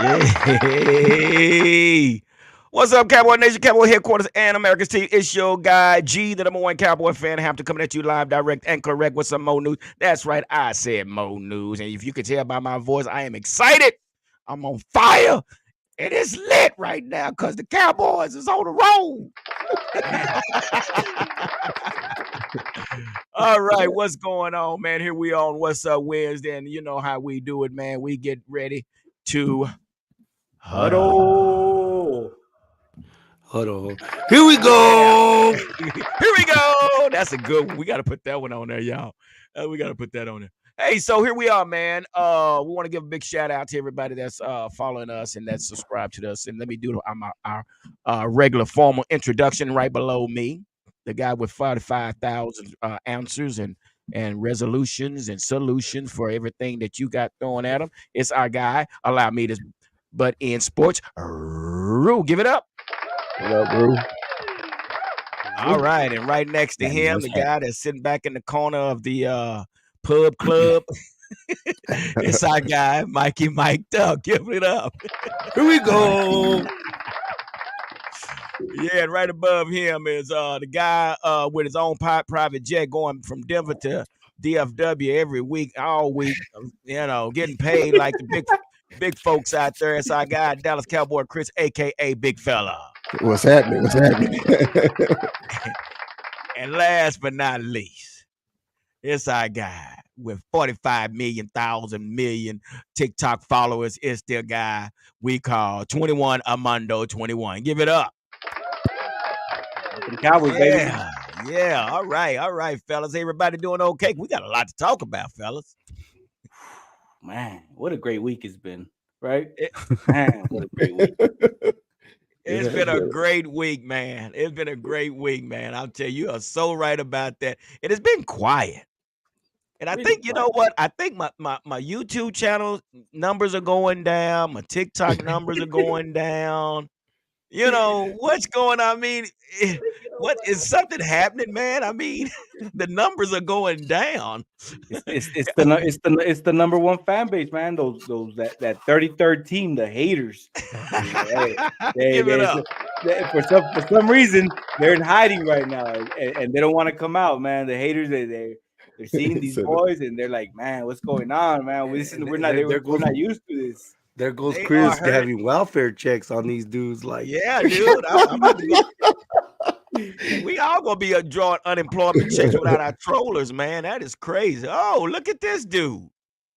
Hey, what's up, Cowboy Nation, Cowboy Headquarters, and America's team? It's your guy, G, the number one Cowboy fan. Have to coming at you live, direct, and correct with some Mo news. That's right, I said Mo news. And if you can tell by my voice, I am excited. I'm on fire. And it's lit right now because the Cowboys is on the road. All right, what's going on, man? Here we on What's Up Wednesday, and you know how we do it, man. We get ready to huddle. Huddle. Here we go. Here we go. That's a good one. We got to put that one on there, y'all. We got to put that on there. Hey, so here we are, man. We want to give a big shout out to everybody that's following us and that's subscribed to us. And let me do our regular formal introduction right below me. The guy with 45,000 answers and resolutions and solutions for everything that you got thrown at him. It's our guy. Allow me to, but in sports, Rue, give it up. What up, bro? All right, and right next to him, the guy that's sitting back in the corner of the pub club. It's our guy, Mikey Mike Duck. Give it up. Here we go. Yeah, and right above him is the guy with his own private jet going from Denver to DFW every week, all week, you know, getting paid like the big folks out there. It's our guy, Dallas Cowboy Chris, a.k.a. Big Fella. What's happening? What's happening? And last but not least, it's our guy with 45 million TikTok followers. It's the guy we call 21 Armando 21. Give it up. The Cowboys, baby. Yeah. All right, fellas. Everybody doing okay? We got a lot to talk about, fellas. Man, what a great week it's been, right? Man, what a great week. It's been a great week, man. It's been a great week, man. I'll tell you, you are so right about that. It has been quiet. And I think, you know what? I think my YouTube channel numbers are going down. My TikTok numbers are going down. You know, what's going on? I mean, what is something happening, man? I mean, the numbers are going down. It's the number one fan base, man. Those that 33rd team, the haters. Give it up. For some reason, they're in hiding right now, and they don't want to come out, man. The haters, they're seeing these boys, and they're like, man, what's going on, man? We're not used to this. There goes Chris having welfare checks on these dudes. Like, yeah, dude. I'm about to we all gonna be drawing unemployment checks without our trollers, man. That is crazy. Oh, look at this dude.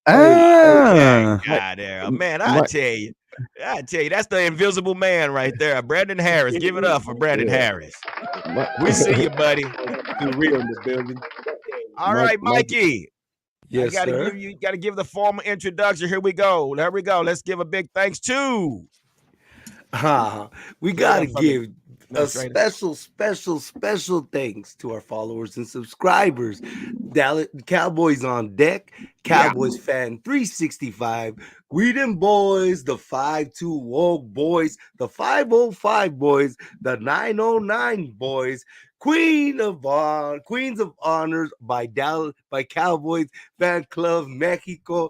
God there, man. I tell you, that's the invisible man right there, Brandon Harris. Give it up for Brandon Harris. We see you, buddy. Real in the building. All right, Mikey. Yes, sir. You got to give the formal introduction. Here we go. Let's give a big thanks to. We got to give a special thanks to our followers and subscribers. Dallas Cowboys on deck, Cowboys fan 365, we them boys, the 52 woke boys, the 505 boys, the 909 boys, Queens of Honors by Cowboys Fan Club Mexico,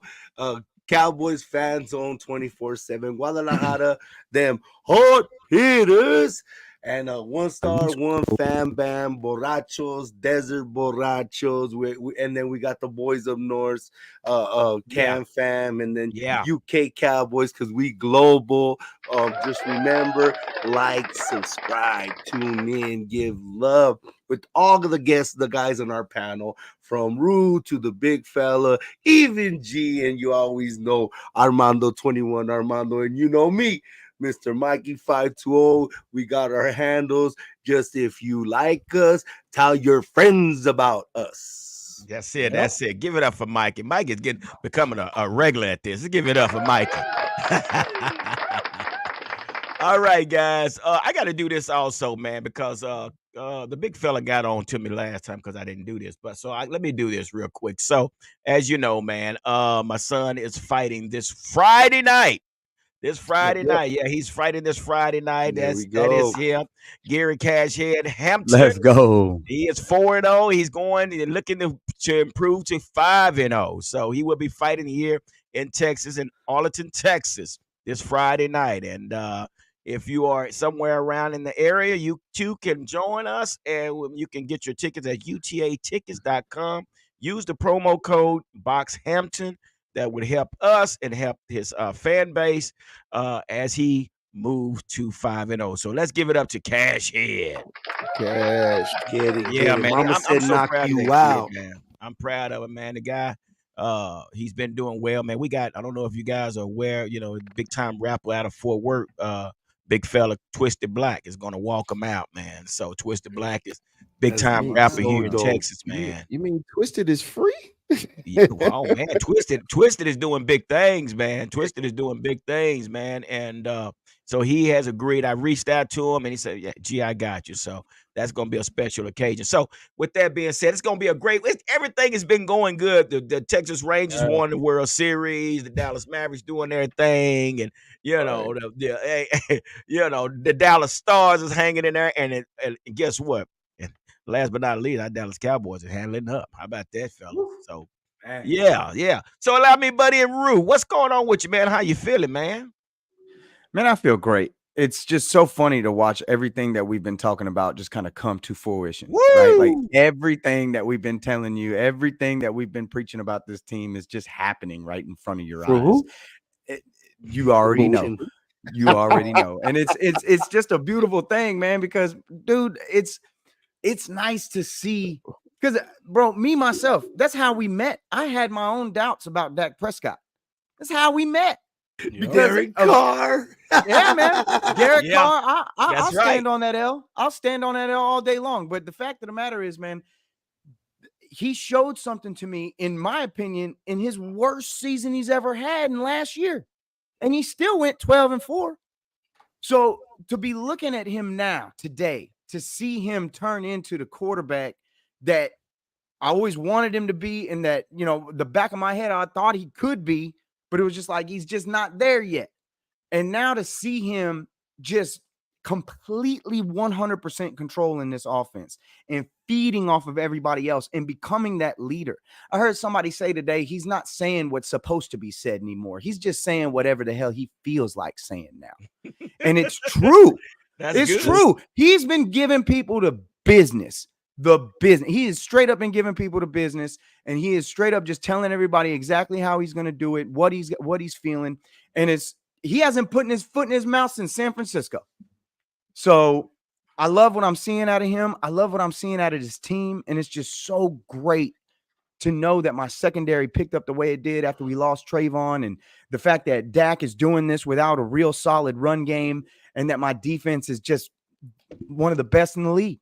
Cowboys Fan Zone 24/7 Guadalajara, them hot hitters, and one star, one fan bam, Borrachos, Desert Borrachos, and then we got the boys up north, Cam Fam, and then UK Cowboys, because we global. Just remember, like, subscribe, tune in, give love with all of the guests, the guys on our panel, from Rue to the big fella, even G, and you always know Armando 21 Armando, and you know me, Mr. Mikey 520. We got our handles. Just if you like us, tell your friends about us. That's it. That's it. Give it up for Mikey. Mike is becoming a regular at this. Give it up for Mikey. All right, guys. I got to do this also, man, because the big fella got on to me last time because I didn't do this. But let me do this real quick. So, as you know, man, my son is fighting this Friday night. He's fighting this Friday night. That is him, Gary Cashhead Hampton. Let's go. He is 4-0. He's looking to improve to 5-0. So he will be fighting here in Texas, in Arlington, Texas, this Friday night. And if you are somewhere around in the area, you too can join us, and you can get your tickets at utatickets.com. Use the promo code BoxHampton. That would help us and help his fan base as he moves to 5-0. So let's give it up to Cash Head. Cash. Get it, Yeah, get it. man. Mama I'm said so knock proud of that you kid, out. man. I'm proud of him, man. The guy, he's been doing well, man. We got, I don't know if you guys are aware, big time rapper out of Fort Worth, big fella Twisted Black is gonna walk him out, man. So Twisted Black is big That's time You, rapper so here in dope. Texas, man. you mean Twisted is free? Yeah, oh man, Twisted is doing big things, man. Twisted is doing big things, man. And so he has agreed. I reached out to him and he said, "Yeah, gee, I got you." So that's gonna be a special occasion. So with that being said, it's gonna be a great. Everything has been going good. The Texas Rangers won the World Series. The Dallas Mavericks doing their thing, and Right. the Dallas Stars is hanging in there. And guess what? And last but not least, our Dallas Cowboys are handling up. How about that, fella? So, Man. yeah. So allow me, buddy and Rue, what's going on with you, man? How you feeling, man? Man, I feel great. It's just so funny to watch everything that we've been talking about just kind of come to fruition, right? Like Woo! everything that we've been telling you, everything that we've been preaching about this team is just happening right in front of your For eyes. who? You already know. Fruition. You already know. And it's just a beautiful thing, man, because dude, it's nice to see, because bro, me myself, that's how we met. I had my own doubts about Dak Prescott. That's how we met. Because Derek Carr. yeah, man. Derek Yeah, Carr, I'll that's stand right. on that L. I'll stand on that L all day long. But the fact of the matter is, man, he showed something to me, in my opinion, in his worst season he's ever had in last year. And he still went 12-4. So to be looking at him now, today, to see him turn into the quarterback that I always wanted him to be, and that, the back of my head, I thought he could be, but it was just like, he's just not there yet. And now to see him just completely 100% controlling this offense and feeding off of everybody else and becoming that leader. I heard somebody say today, he's not saying what's supposed to be said anymore. He's just saying whatever the hell he feels like saying now. And it's true. That's It's good. true. He's been giving people the business. He is straight up been giving people the business, and he is straight up just telling everybody exactly how he's going to do it, what he's feeling. And he hasn't put his foot in his mouth since San Francisco. So I love what I'm seeing out of him. I love what I'm seeing out of his team. And it's just so great to know that my secondary picked up the way it did after we lost Trayvon, and the fact that Dak is doing this without a real solid run game, and that my defense is just one of the best in the league.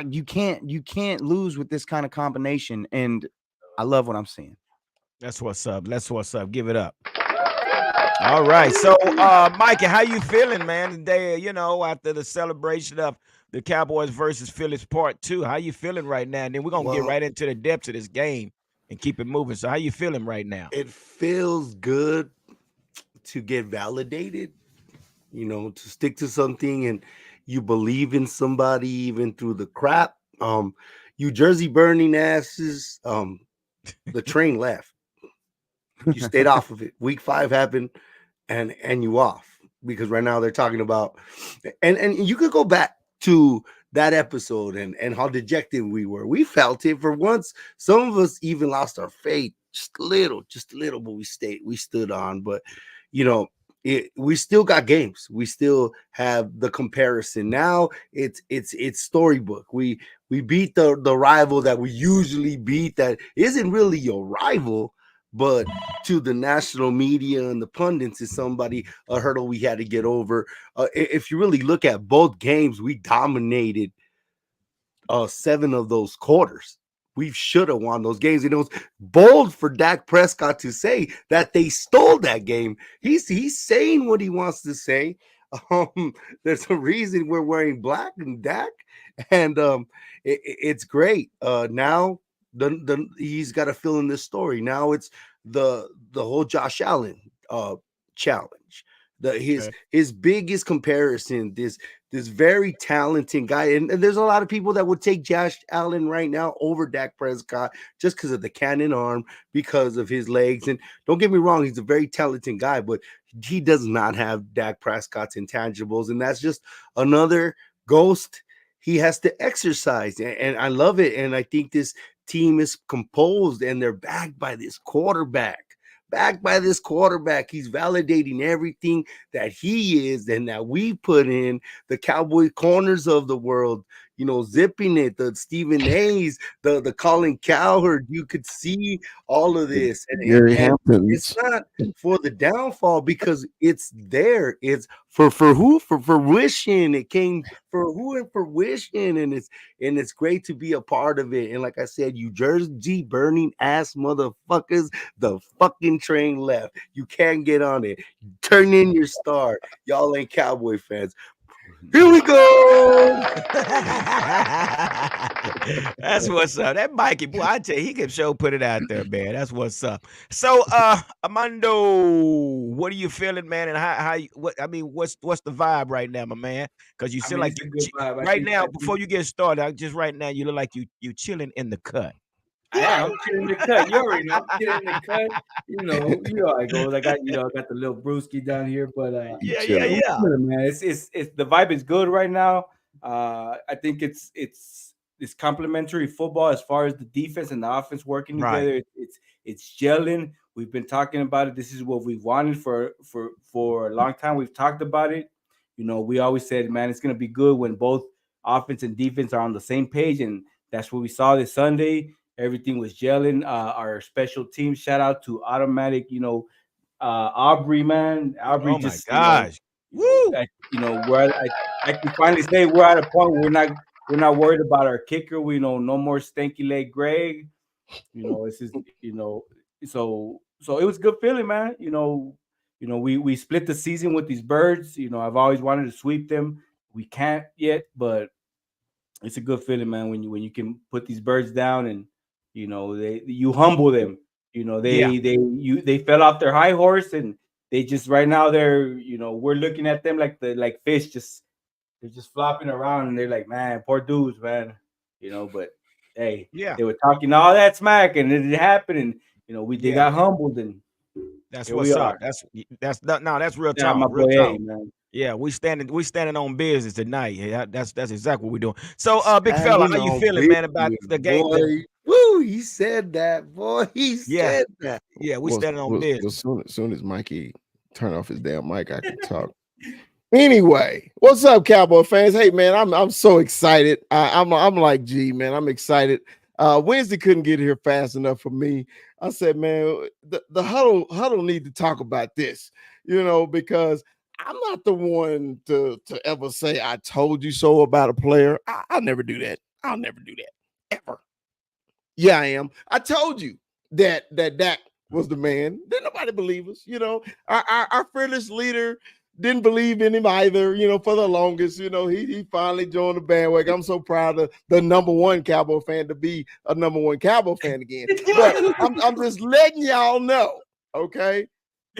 You can't lose with this kind of combination, and I love what I'm seeing. That's what's up. That's what's up. Give it up. All right. So, Mikey, how you feeling, man? Today, after the celebration of the Cowboys versus Phillies Part 2, how you feeling right now? And then we're gonna get Well, right into the depths of this game and keep it moving. So, how you feeling right now? it feels good to get validated, to stick to something, and you believe in somebody even through the crap. You Jersey burning asses, the train left. You stayed off of it. Week 5 happened, and you off, because right now they're talking about, and you could go back to that episode and how dejected we were. We felt it for once. Some of us even lost our faith just a little, but we stood on. But we still got games. We still have the comparison. Now it's storybook. We beat the rival that we usually beat, that isn't really your rival, but to the national media and the pundits is a hurdle we had to get over. If you really look at both games, we dominated 7 of those quarters. We should have won those games. And it was bold for Dak Prescott to say that they stole that game. He's saying what he wants to say. There's a reason we're wearing black and Dak, and it's great. Now he's got to fill in this story. Now it's the whole Josh Allen challenge. His biggest comparison, this very talented guy, and there's a lot of people that would take Josh Allen right now over Dak Prescott just because of the cannon arm, because of his legs. And don't get me wrong, he's a very talented guy, but he does not have Dak Prescott's intangibles, and that's just another ghost he has to exercise. And I love it. And I think this team is composed and they're backed by this quarterback. Backed by this quarterback. He's validating everything that he is and that we put in the Cowboy corners of the world, zipping it, the Stephen A's, the Colin Cowherd. You could see all of this. Gary And it's Hampton's. not for the downfall because it's there. It's for who? For fruition. It came for who and fruition. And it's great to be a part of it. And like I said, you Jersey burning ass motherfuckers, the fucking train left. You can't get on it. Turn in your star. Y'all ain't Cowboy fans. Here we go. That's what's up. That Mikey boy, I tell you, he can show put it out there, man. That's what's up. So, Armando, what are you feeling, man? And how you, what I mean, what's the vibe right now, my man? Because you I seem mean, like it's a you good vibe. right now. I Before think you get started, just right now, you look like you chilling in the cut. I am. I'm chilling in the cut. You already know. I'm chilling in the cut. You know how it goes. I got the little brewski down here, but You Yeah, yeah, chilling. I'm yeah. chilling, man. It's the vibe is good right now. I think it's complementary football as far as the defense and the offense working Right. together. It's gelling. We've been talking about it. This is what we've wanted for a long time. We've talked about it. We always said, man, it's gonna be good when both offense and defense are on the same page, and that's what we saw this Sunday. Everything was gelling. Our special team, shout out to Automatic, Aubrey, man. Aubrey Oh my just, gosh. Woo. I can finally say we're at a point where we're not worried about our kicker. We know no more stanky leg Greg. It's just, so it was a good feeling, man. We split the season with these birds. I've always wanted to sweep them. We can't yet, but it's a good feeling, man, when you can put these birds down and you humble them. Yeah. They fell off their high horse and they just right now we're looking at them like fish, just they're just flopping around and they're like, man, poor dudes, man. But hey, Yeah. they were talking all that smack and it happened and they Yeah. got humbled and That's here we what's up. are. That's real Yeah, talk. my Real boy A, talk. man. Yeah, we standing on business tonight. Yeah, that's exactly what we're doing. So, big fella, Standing how you on feeling, man, about business, the game? boy. Woo, he said that, boy. He Yeah, said that. yeah, we Well, standing on well, business. soon as Mikey turn off his damn mic, I can talk. Anyway, what's up, Cowboy fans? Hey, man, I'm so excited. I'm like, gee, man, I'm excited. Wednesday couldn't get here fast enough for me. I said, man, the huddle need to talk about this, because I'm not the one to ever say I told you so about a player. I'll never do that. I'll never do that ever. Yeah, I am. I told you that Dak was the man. Didn't nobody believe us. Our fearless leader didn't believe in him either. For the longest. He finally joined the bandwagon. I'm so proud of the number one Cowboy fan to be a number one Cowboy fan again. But I'm just letting y'all know, okay?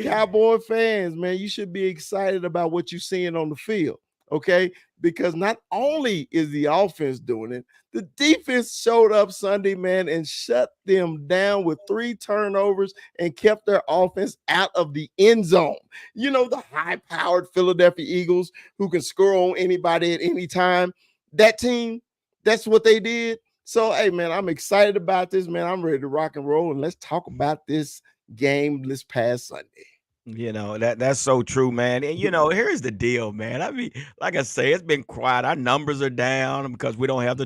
Cowboy fans, man, you should be excited about what you're seeing on the field, okay? Because not only is the offense doing it, the defense showed up Sunday, man, and shut them down with 3 turnovers and kept their offense out of the end zone. The high-powered Philadelphia Eagles who can score on anybody at any time. That team, that's what they did. So, hey, man, I'm excited about this, man. I'm ready to rock and roll, and let's talk about this game this past Sunday. That's so true, man. And here's the deal, man. I mean, like I say, it's been quiet. Our numbers are down because we don't have the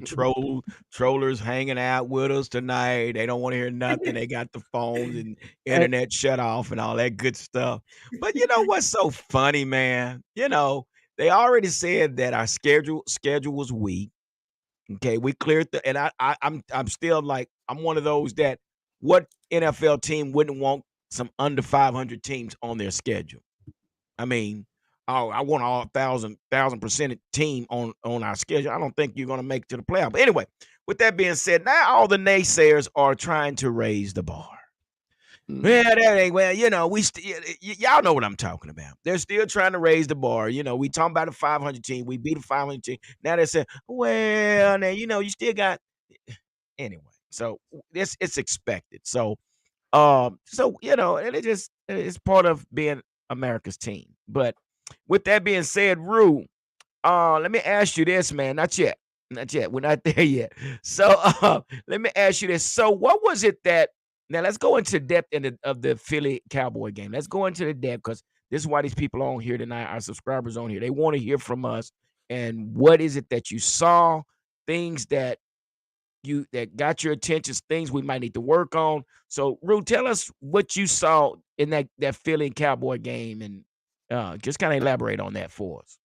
trollers hanging out with us tonight. They don't want to hear nothing. They got the phones and internet shut off and all that good stuff. But you know what's so funny, man? They already said that our schedule was weak. Okay, we cleared the, and I'm still like I'm one of those that what NFL team wouldn't want some under 500 teams on their schedule. I mean, oh, I want all thousand percent team on our schedule. I don't think you're going to make it to the playoff. But anyway, with that being said, now all the naysayers are trying to raise the bar. Well, that ain't well. Y'all know what I'm talking about. They're still trying to raise the bar. We talking about a 500 team. We beat a 500 team. Now they say, well, now you still got anyway. So it's expected. So and it's part of being America's team. But with that being said, Rue, let me ask you this, man. Not yet. Not yet. We're not there yet. So let me ask you this. So what was it that now let's go into depth of the Philly Cowboy game. Let's go into the depth because this is why these people on here tonight, our subscribers on here. They want to hear from us. And what is it that you saw? Things that got your attention, things we might need to work on. So, Rue, tell us what you saw in that Philly Cowboy game, and just kind of elaborate on that for us.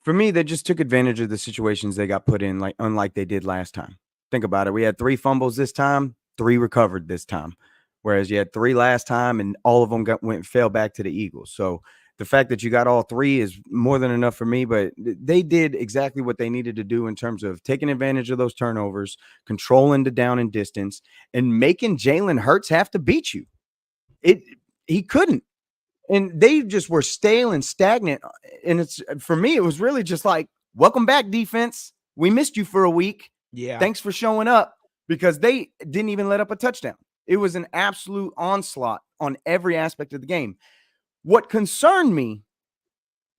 For me, they just took advantage of the situations they got put in, like unlike they did last time. Think about it. We had 3 fumbles this time, 3 recovered this time, whereas you had 3 last time, and all of them fell back to the Eagles. So the fact that you got all 3 is more than enough for me, but they did exactly what they needed to do in terms of taking advantage of those turnovers, controlling the down and distance, and making Jalen Hurts have to beat you. He couldn't. And they just were stale and stagnant. And it's for me, it was really just like, welcome back, defense. We missed you for a week. Yeah. Thanks for showing up, because they didn't even let up a touchdown. It was an absolute onslaught on every aspect of the game. What concerned me,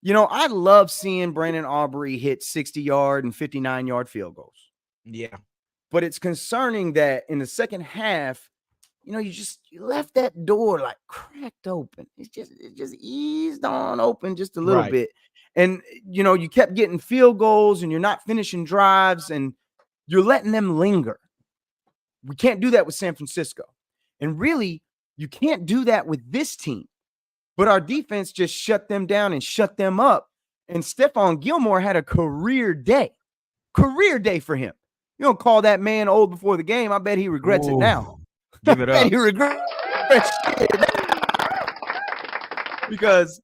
I love seeing Brandon Aubrey hit 60-yard and 59-yard field goals. Yeah. But it's concerning that in the second half, you left that door like cracked open. It just eased on open just a little bit. And, you kept getting field goals and you're not finishing drives and you're letting them linger. We can't do that with San Francisco. And really, you can't do that with this team. But our defense just shut them down and shut them up. And Stephon Gilmore had a career day for him. You don't call that man old before the game. I bet he regrets it now. Give it up. He regrets it because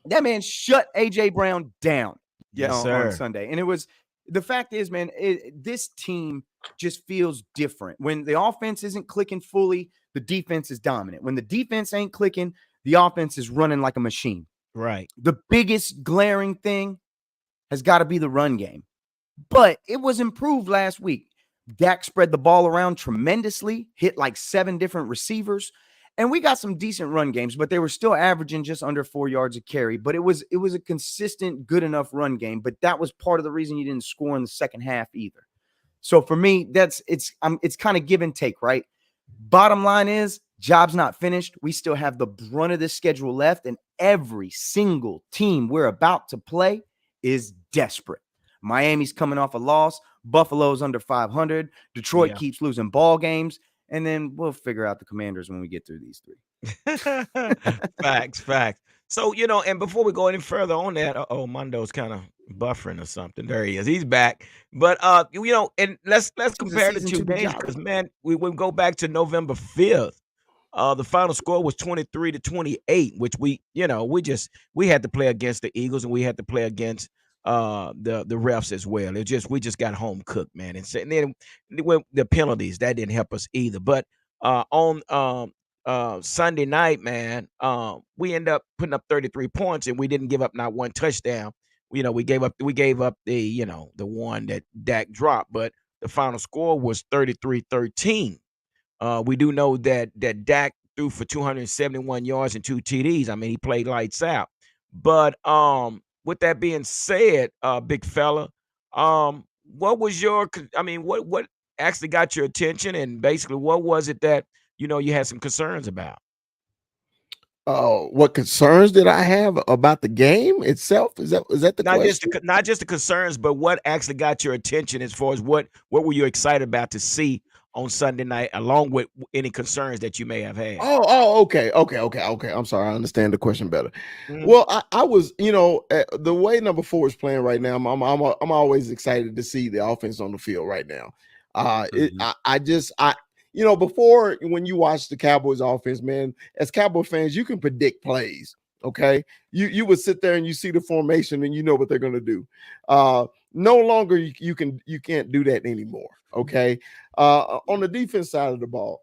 that man shut AJ Brown down. On Sunday. And it was the fact is, man, this team just feels different. When the offense isn't clicking fully, the defense is dominant. When the defense ain't clicking, the offense is running like a machine. Right. The biggest glaring thing has got to be the run game. But it was improved last week. Dak spread the ball around tremendously, hit like 7 different receivers, and we got some decent run games, but they were still averaging just under 4 yards a carry. But it was a consistent, good enough run game. But that was part of the reason you didn't score in the second half either. So for me, it's kind of give and take, right? Bottom line is, job's not finished. We still have the brunt of this schedule left, and every single team we're about to play is desperate. Miami's coming off a loss. Buffalo's under 500. Detroit keeps losing ball games. And then we'll figure out the Commanders when we get through these 3. Facts. So, and before we go any further on that, Mondo's kind of buffering or something. There he is. He's back. But, and let's compare the 2 games because, man, we go back to November 5th. The final score was 23-28, which we had to play against the Eagles and we had to play against the refs as well. We just got home cooked, man. And then the penalties that didn't help us either. But on Sunday night, man, we ended up putting up 33 points and we didn't give up not one touchdown. We gave up the the one that Dak dropped, but the final score was 33-13. We do know that Dak threw for 271 yards and 2 TDs. I mean, he played lights out. But with that being said, big fella, what was what actually got your attention, and basically what was it that you had some concerns about? What concerns did I have about the game itself? Is that the question? Not just the concerns, but what actually got your attention as far as what were you excited about to see on Sunday night, along with any concerns that you may have had? Okay. I'm sorry, I understand the question better. Mm-hmm. Well, I was, the way number 4 is playing right now, I'm always excited to see the offense on the field right now. Before, when you watch the Cowboys offense, man, as Cowboy fans, you can predict plays. Okay, you would sit there and you see the formation and you know what they're going to do. No longer you can't do that anymore. Okay, on the defense side of the ball,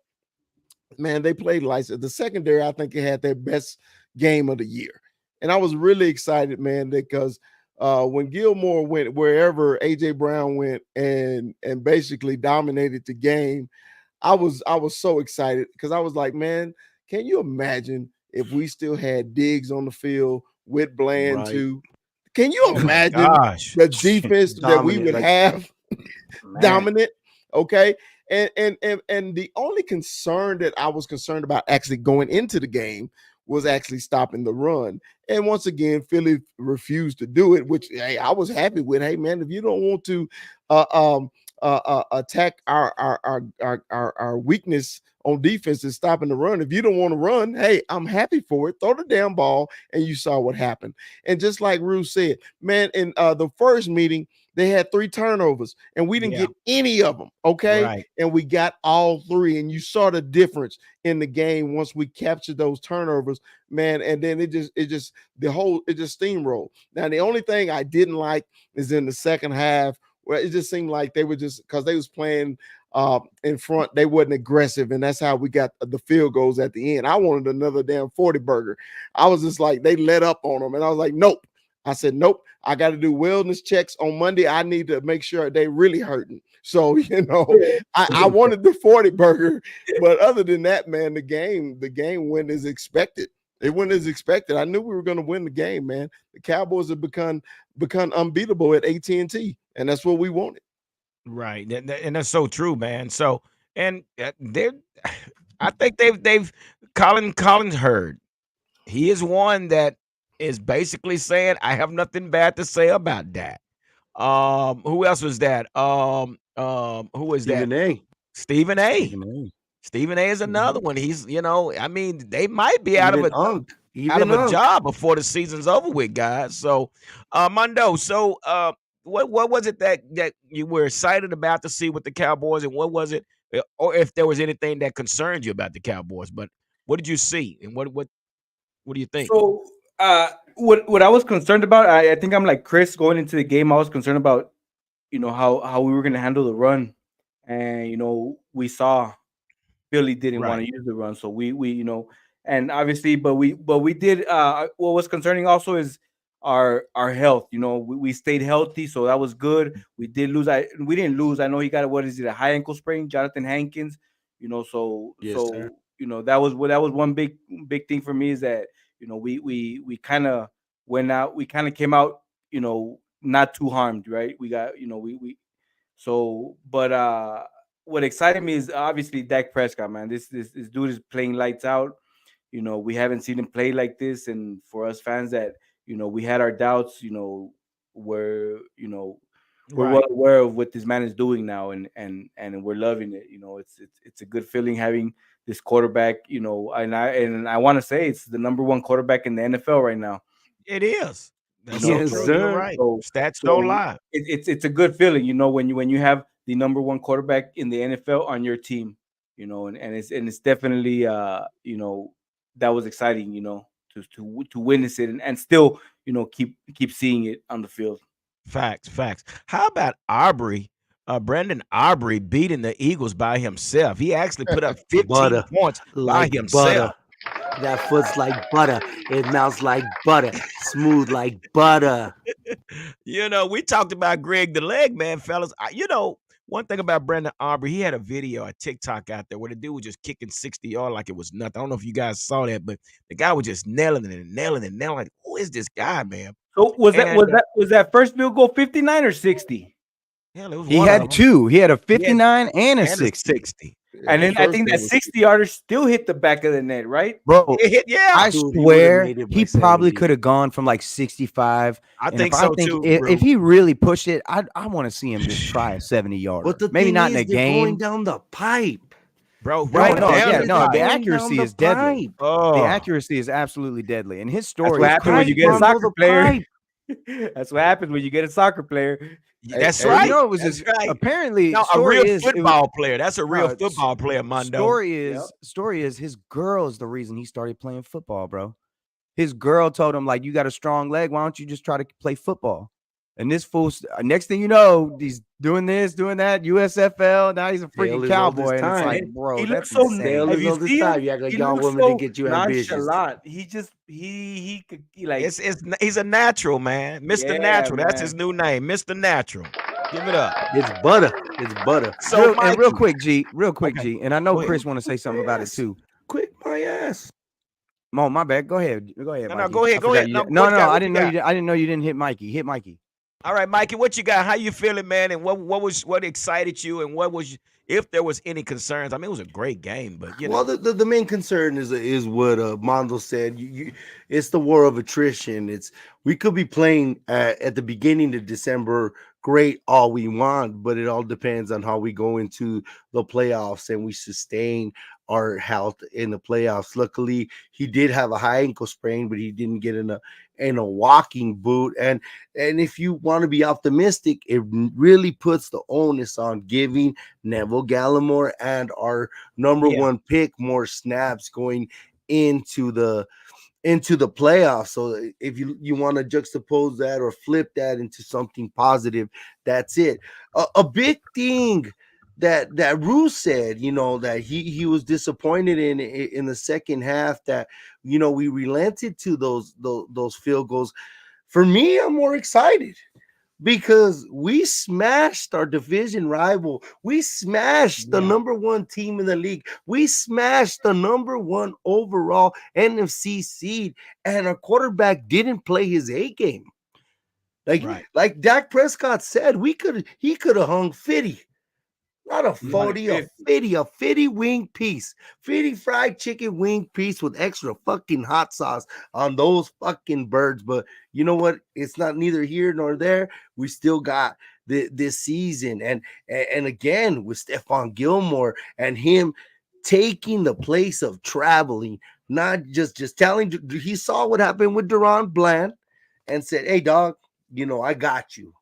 man, they played lights. The secondary, I think, it had their best game of the year, and I was really excited, man, because when Gilmore went wherever AJ Brown went and basically dominated the game, I was so excited because I was like, man, can you imagine if we still had Diggs on the field with Bland Right. too. Can you Oh my imagine gosh. the defense that we Dominant, would like- have? Man. Dominant. Okay. And the only concern that I was concerned about actually going into the game was actually stopping the run. And once again, Philly refused to do it, which hey, I was happy with. Hey man, if you don't want to attack our weakness on defense is stopping the run. If you don't want to run, hey, I'm happy for it. Throw the damn ball, and you saw what happened. And just like Rue said, man, in the first meeting, they had 3 turnovers, and we didn't Yeah. get any of them. Okay, Right. and we got all 3, and you saw the difference in the game once we captured those turnovers, man. And then it just steamrolled. Now the only thing I didn't like is in the second half where it just seemed like they were just because they was playing in front, they wasn't aggressive, and that's how we got the field goals at the end. I wanted another damn 40 burger. I was just like, they let up on them, and I was like, nope. I said, nope. I got to do wellness checks on Monday. I need to make sure they really hurting. So, I wanted the 40 burger, but other than that, man, the game went as expected. It went as expected. I knew we were going to win the game, man. The Cowboys have become unbeatable at AT&T, and that's what we wanted. Right. And that's so true, man. So, and they're, I think they've Collins Hurd. He is one that is basically saying, I have nothing bad to say about that. Who else was that? Who was that? Stephen A. Stephen A. Stephen A. Stephen A is another one. He's, I mean, they might be out of Even a Unk. out Even of a Unk. job before the season's over with, guys. So, Mondo, so what was it that you were excited about to see with the Cowboys, and what was it, or if there was anything that concerned you about the Cowboys? But what did you see, and what do you think? So, what I was concerned about, I think I'm like Chris going into the game. I was concerned about, how we were going to handle the run, and we saw Philly didn't want Right. to use the run, so we and obviously, but we did. What was concerning also is our health. We stayed healthy, so that was good. We did lose. We didn't lose. I know he got what is it, a high ankle sprain, Jonathan Hankins. Yes, sir. That was one big thing for me is that we kind of went out. We kind of came out, not too harmed, right? We got we so, but what excited me is obviously Dak Prescott, man. This dude is playing lights out. We haven't seen him play like this, and for us fans that we had our doubts, we're we're well Right. aware of what this man is doing now, and we're loving it. It's a good feeling having this quarterback. And I want to say it's the number 1 quarterback in the NFL right now. It is. That's so Yes, true. sir. You're right. So, Stats don't so lie. it's a good feeling, when you have the number 1 quarterback in the NFL on your team, and it's definitely that was exciting, to witness it and still keep seeing it on the field. Facts. How about Aubrey? Brandon Aubrey beating the Eagles by himself. He actually put up 15 Butter. points by Like himself. butter. That foot's like butter. It melts like butter. Smooth like butter. We talked about Greg the Leg Man, fellas. One thing about Brandon Aubrey, he had a video, a TikTok out there where the dude was just kicking 60 yards like it was nothing. I don't know if you guys saw that, but the guy was just nailing it. Like, who is this guy, man? So was that first field goal 59 or 60? Hell, it was He one had of them. 2. He had a 59 and a And a 60. 60. And then I First think one that was- 60-yarder still hit the back of the net, right? Bro, It hit, yeah. I Dude, he would've swear made it by he probably 70. could have gone from like 65. I And think if so I think too. if he really pushed it, I want to see him just try a 70-yarder. But the Maybe thing not in is, a they're going game. down the pipe. Bro, Bro, right no, down yeah, the no, pipe. the Going accuracy down is the deadly. pipe. Oh, The accuracy is absolutely deadly. And his That's story what is happens when you get a Pipe, soccer the player. pipe. That's what happens when you get a soccer player. that's Hey, right. it was That's just right. apparently No, a story real is it was- football player. That's a real No, football player, Mondo. story is his girl is the reason he started playing football, bro. His girl told him, like, you got a strong leg. Why don't you just try to play football? And this fool, next thing you know, he's doing this, doing that, USFL. Now he's a Dale freaking is all this cowboy. And it's time. like, bro, He looks that's so insane. Dale Have is you all this seen him? time. You act like He y'all looks women so didn't get you ambitious. nonchalant. He could like He's a natural, man. Mr. Yeah, Natural. That's man. his new name, Mr. Natural. Give it up. It's butter. It's butter. So, real Mikey, quick, G. Real quick, Okay. G. And I know Go ahead. Chris want to say something about it too. Quick, my ass. Oh, my bad. Go ahead. Go ahead, No, Mikey. go ahead. I Go forgot ahead. you- No, No, what you no, got? I What you didn't know you. got? I didn't know you didn't hit Mikey. Hit Mikey. All right, Mikey, what you got? How you feeling, man? And what excited you? And what was, if there was any concerns? I mean, it was a great game, but you Well, know, the main concern is what Mondo said. It's the war of attrition. It's we could be playing at the beginning of December great all we want, but it all depends on how we go into the playoffs and we sustain our health in the playoffs. Luckily, he did have a high ankle sprain, but he didn't get in a walking boot. And if you want to be optimistic, it really puts the onus on giving Neville Gallimore and our number yeah, one pick more snaps going into the playoffs. So if you want to juxtapose that or flip that into something positive, that's it. A big thing that Rue said, that he was disappointed in the second half, that we relented to those field goals. For me, I'm more excited because we smashed our division rival. We smashed the yeah, number one team in the league. We smashed the number one overall NFC seed, and our quarterback didn't play his A game. Like right, like Dak Prescott said, he could have hung 50. Not a He wanted 40, 50. a 50 wing piece. 50 fried chicken wing piece with extra fucking hot sauce on those fucking birds. But you know what? It's not neither here nor there. We still got this season. And again, with Stephon Gilmore and him taking the place of traveling, not just telling, he saw what happened with Deron Bland and said, hey, dog, I got you.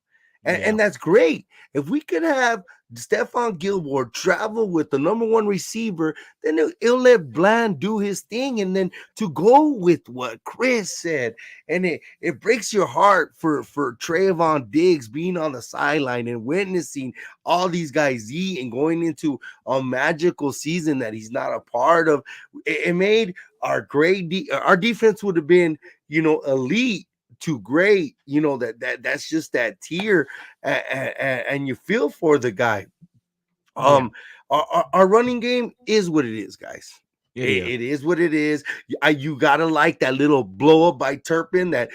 yeah, And that's great. If we could have Stephon Gilmore travel with the number one receiver, then it'll let Bland do his thing. And then to go with what Chris said, and it breaks your heart for Trayvon Diggs being on the sideline and witnessing all these guys eat and going into a magical season that he's not a part of. It made our our defense would have been, elite to great, that's just that tier, and you feel for the guy. yeah. um our running game is what it is, guys. It is. It is what it is. You gotta like that little blow up by Turpin that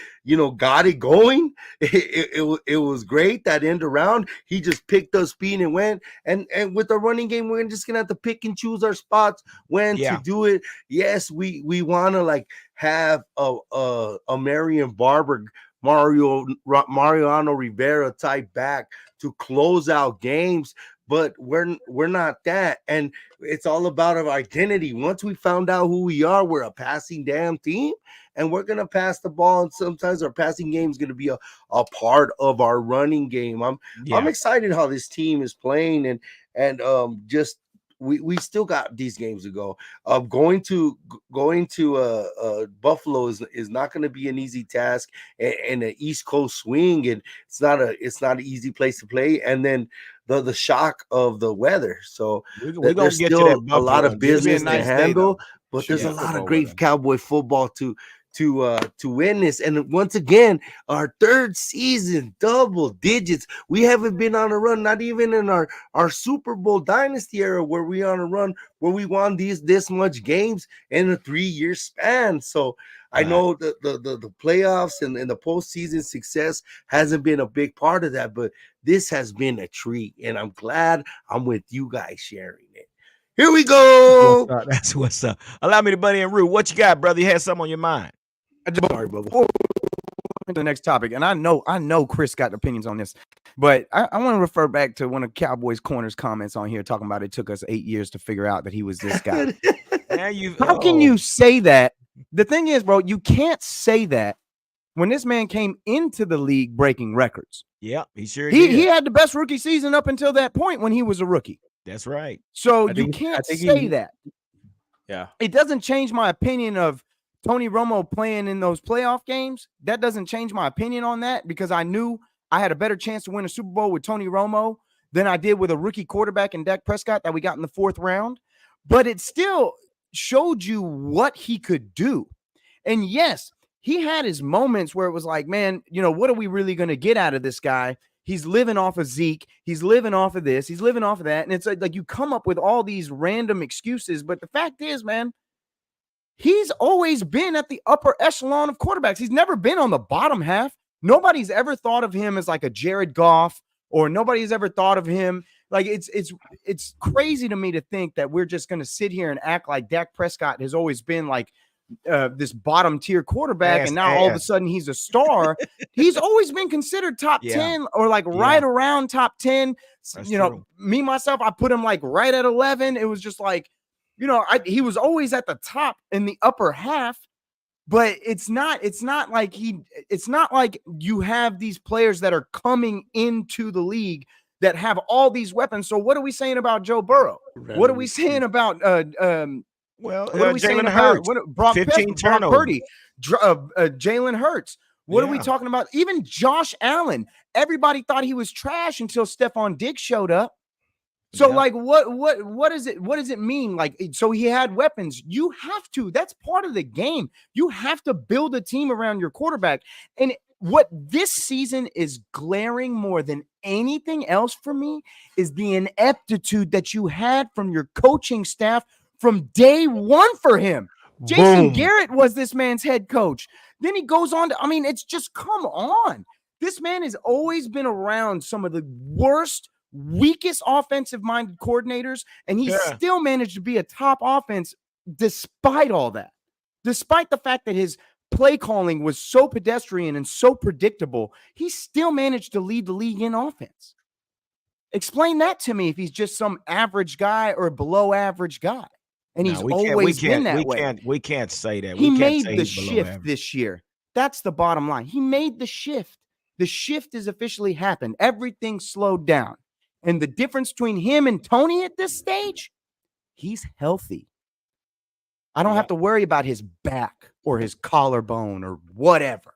got it going. It was great that end around. He just picked up speed and went. And with the running game, we're just gonna have to pick and choose our spots when to Yeah, do it. Yes, we wanna like have a Marion Barber, Mariano Rivera type back to close out games, but we're not that. And it's all about our identity. Once we found out who we are, we're a passing damn team, and we're gonna pass the ball. And sometimes our passing game is gonna be a part of our running game. I'm yeah, excited how this team is playing, and just we still got these games to go. Going to Buffalo is not going to be an easy task, and an East Coast swing, and it's not an easy place to play. And then the shock of the weather. So we're gonna there's get to still that a lot Buffalo of in just Should a be a business to nice second. day handle, though. but Should there's be a a lot of football great weather. Cowboy football to witness. And once again, our third season, double digits. We haven't been on a run, not even in our Super Bowl dynasty era, where we on a run where we won this much games in a 3-year span. So I Right. know the playoffs and the postseason success hasn't been a big part of that, but this has been a treat, and I'm glad I'm with you guys sharing it. Here we What's go. up? That's what's up. Allow me to buddy and Rue. What you got, brother? You had something on your mind? Sorry, Bubba. Before we the next topic, and I know Chris got opinions on this, but I want to refer back to one of Cowboys Corner's comments on here talking about it took us 8 years to figure out that he was this guy. Now you. How can you say that? The thing is, bro, you can't say that when this man came into the league breaking records. Yeah, he sure He did. had the best rookie season up until that point when he was a rookie. That's right. So I you think- I can't think say he- that. Yeah. It doesn't change my opinion of Tony Romo playing in those playoff games. That doesn't change my opinion on that, because I knew I had a better chance to win a Super Bowl with Tony Romo than I did with a rookie quarterback in Dak Prescott that we got in the 4th round. But it still showed you what he could do. And yes, he had his moments where it was like, man, what are we really going to get out of this guy? He's living off of Zeke. He's living off of this. He's living off of that. And it's like you come up with all these random excuses. But the fact is, man, he's always been at the upper echelon of quarterbacks. He's never been on the bottom half. Nobody's ever thought of him as like a Jared Goff, or nobody's ever thought of him. Like it's crazy to me to think that we're just going to sit here and act like Dak Prescott has always been like this bottom tier quarterback, and now all of a sudden he's a star. He's always been considered top 10 or like right around top 10. That's you know, true. me myself, I put him like right at 11. It was just like, he was always at the top in the upper half. But it's not like you have these players that are coming into the league that have all these weapons. So what are we saying about Joe Burrow? What are we saying about Well, what are we saying Jalen about Hurts, Brock 15 Purdy, turnovers. Jalen Hurts? What are we talking about? Even Josh Allen. Everybody thought he was trash until Stephon Diggs showed up. So like what is it? What does it mean? Like, so he had weapons. You have to. That's part of the game. You have to build a team around your quarterback. And what this season is glaring more than anything else for me is the ineptitude that you had from your coaching staff from day one for him. Jason Garrett was this man's head coach. Then he goes on to, it's just, come on. This man has always been around some of the worst, weakest offensive-minded coordinators, and he still managed to be a top offense despite all that. Despite the fact that his play calling was so pedestrian and so predictable, he still managed to lead the league in offense. Explain that to me if he's just some average guy or below average guy. And he's always been that way. We can't say that. He made the shift this year. That's the bottom line. He made the shift. The shift has officially happened. Everything slowed down. And the difference between him and Tony at this stage, he's healthy. I don't have to worry about his back or his collarbone or whatever.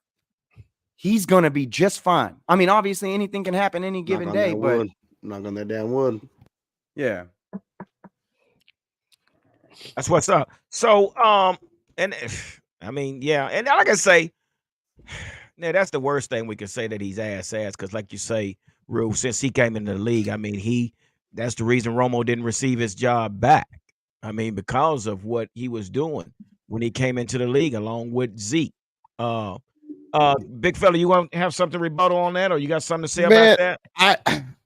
He's going to be just fine. Obviously anything can happen any given day, but knock on that damn wood. Yeah. That's what's up. So, and like I say, that's the worst thing we can say, that he's ass, because like you say, Rue, since he came into the league, that's the reason Romo didn't receive his job back. Because of what he was doing when he came into the league along with Zeke. Big fella, you want to have something rebuttal on that, or you got something to say about that?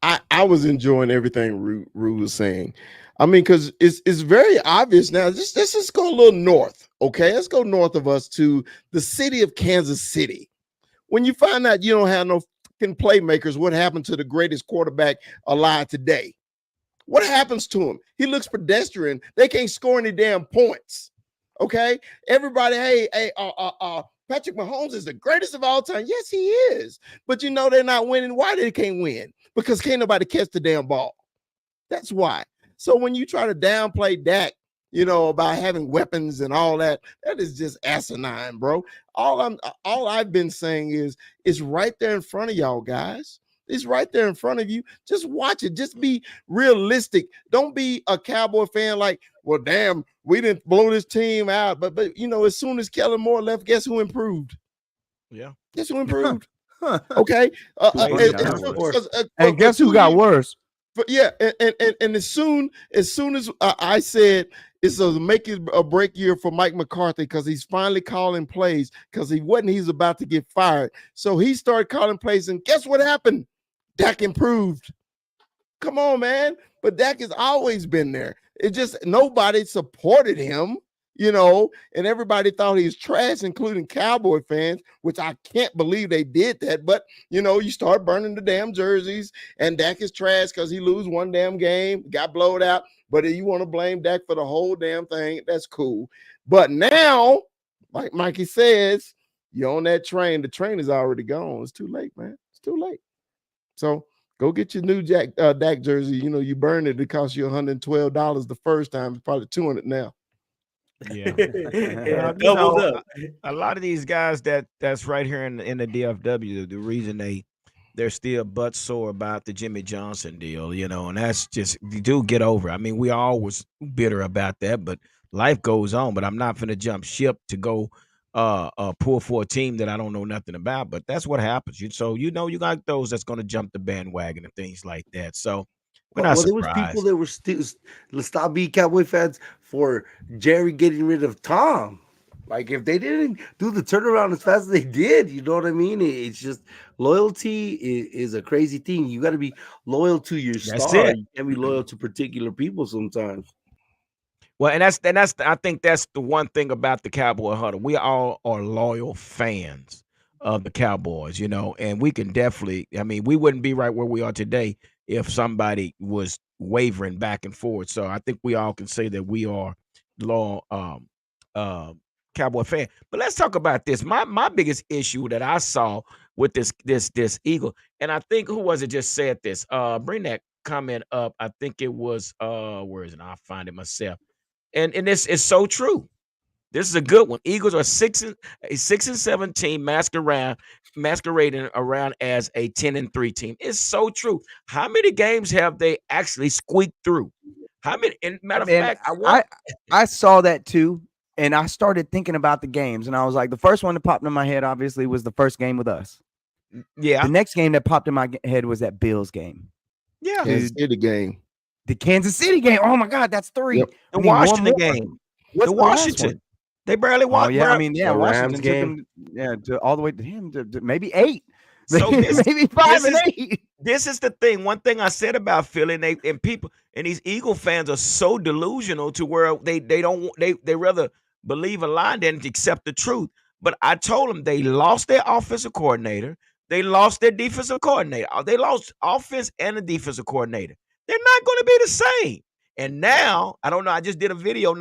I was enjoying everything Rue was saying. Because it's very obvious now. Let's just go a little north, okay? Let's go north of us to the city of Kansas City. When you find out you don't have no fucking playmakers, what happened to the greatest quarterback alive today? What happens to him? He looks pedestrian. They can't score any damn points, okay? Everybody, Patrick Mahomes is the greatest of all time. Yes, he is. But they're not winning. Why they can't win? Because can't nobody catch the damn ball. That's why. So when you try to downplay Dak, about having weapons and all that, that is just asinine, bro. All I've been saying is it's right there in front of y'all guys. It's right there in front of you. Just watch it. Just be realistic. Don't be a Cowboy fan like, well, damn, we didn't blow this team out. But as soon as Kellen Moore left, guess who improved? Yeah. Guess who improved? Okay. And guess who got worse? But yeah, and as soon as I said it's a make it or break year for Mike McCarthy, because he's finally calling plays, because he's about to get fired. So he started calling plays, and guess what happened? Dak improved. Come on, man. But Dak has always been there. It just nobody supported him, and everybody thought he was trash, including Cowboy fans, which I can't believe they did that. But, you start burning the damn jerseys, and Dak is trash because he lose one damn game, got blowed out. But if you want to blame Dak for the whole damn thing, that's cool. But now, like Mikey says, you're on that train. The train is already gone. It's too late, man. It's too late. So go get your new Dak jersey. You burned it. It cost you $112 the first time. It's probably $200 now. Yeah. Doubled up. A lot of these guys that's right here in the DFW, the reason they're still butt sore about the Jimmy Johnson deal, and that's just, you do get over. We always bitter about that, but life goes on. But I'm not finna jump ship to go pull for a team that I don't know nothing about. But that's what happens. You got those that's gonna jump the bandwagon and things like that. So we're not surprised. There was people that were still stop being Cowboy fans for Jerry getting rid of Tom. Like if they didn't do the turnaround as fast as they did, you know what I mean? It's just loyalty is a crazy thing. You got to be loyal to your That's star. it. You can't be loyal to particular people sometimes. Well, and that's I think that's the one thing about the Cowboy Huddle. We all are loyal fans of the Cowboys, and we can definitely. I mean, we wouldn't be right where we are today if somebody was wavering back and forth. So I think we all can say that we are loyal uh, Cowboy fan. But let's talk about this. My biggest issue that I saw with this Eagle, and I think who was it just said this? Bring that comment up. I think it was where is it? I'll find it myself. And this is so true. This is a good one. Eagles are a 6-7 team masquerading around as a 10-3 team. It's so true. How many games have they actually squeaked through? How many? And matter of Man, fact, I want. I saw that too, and I started thinking about the games, and I was like, the first one that popped in my head, obviously, was the first game with us. Yeah, The next game that popped in my head was that Bills game. yeah. Kansas City game. The Kansas City game. Oh my God, that's 3. Yep. The We need one Washington more. game. What's The the last Washington. one? They barely Oh won. yeah, I mean, yeah, The Rams Washington took game. him, to all the way to him to maybe 8, So this maybe 5 and is 8. this is the thing. One thing I said about Philly, and people and these Eagle fans are so delusional to where they don't they rather believe a lie than accept the truth. But I told them they lost their offensive coordinator, they lost their defensive coordinator, they lost offense and the defensive coordinator. They're not going to be the same. And now I don't know. I just did a video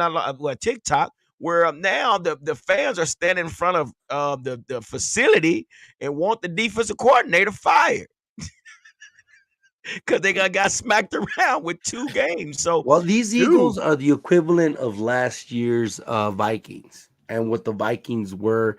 TikTok where now the fans are standing in front of the facility and want the defensive coordinator fired because they got smacked around with 2 games. So, Well, these dude, Eagles are the equivalent of last year's Vikings and what the Vikings were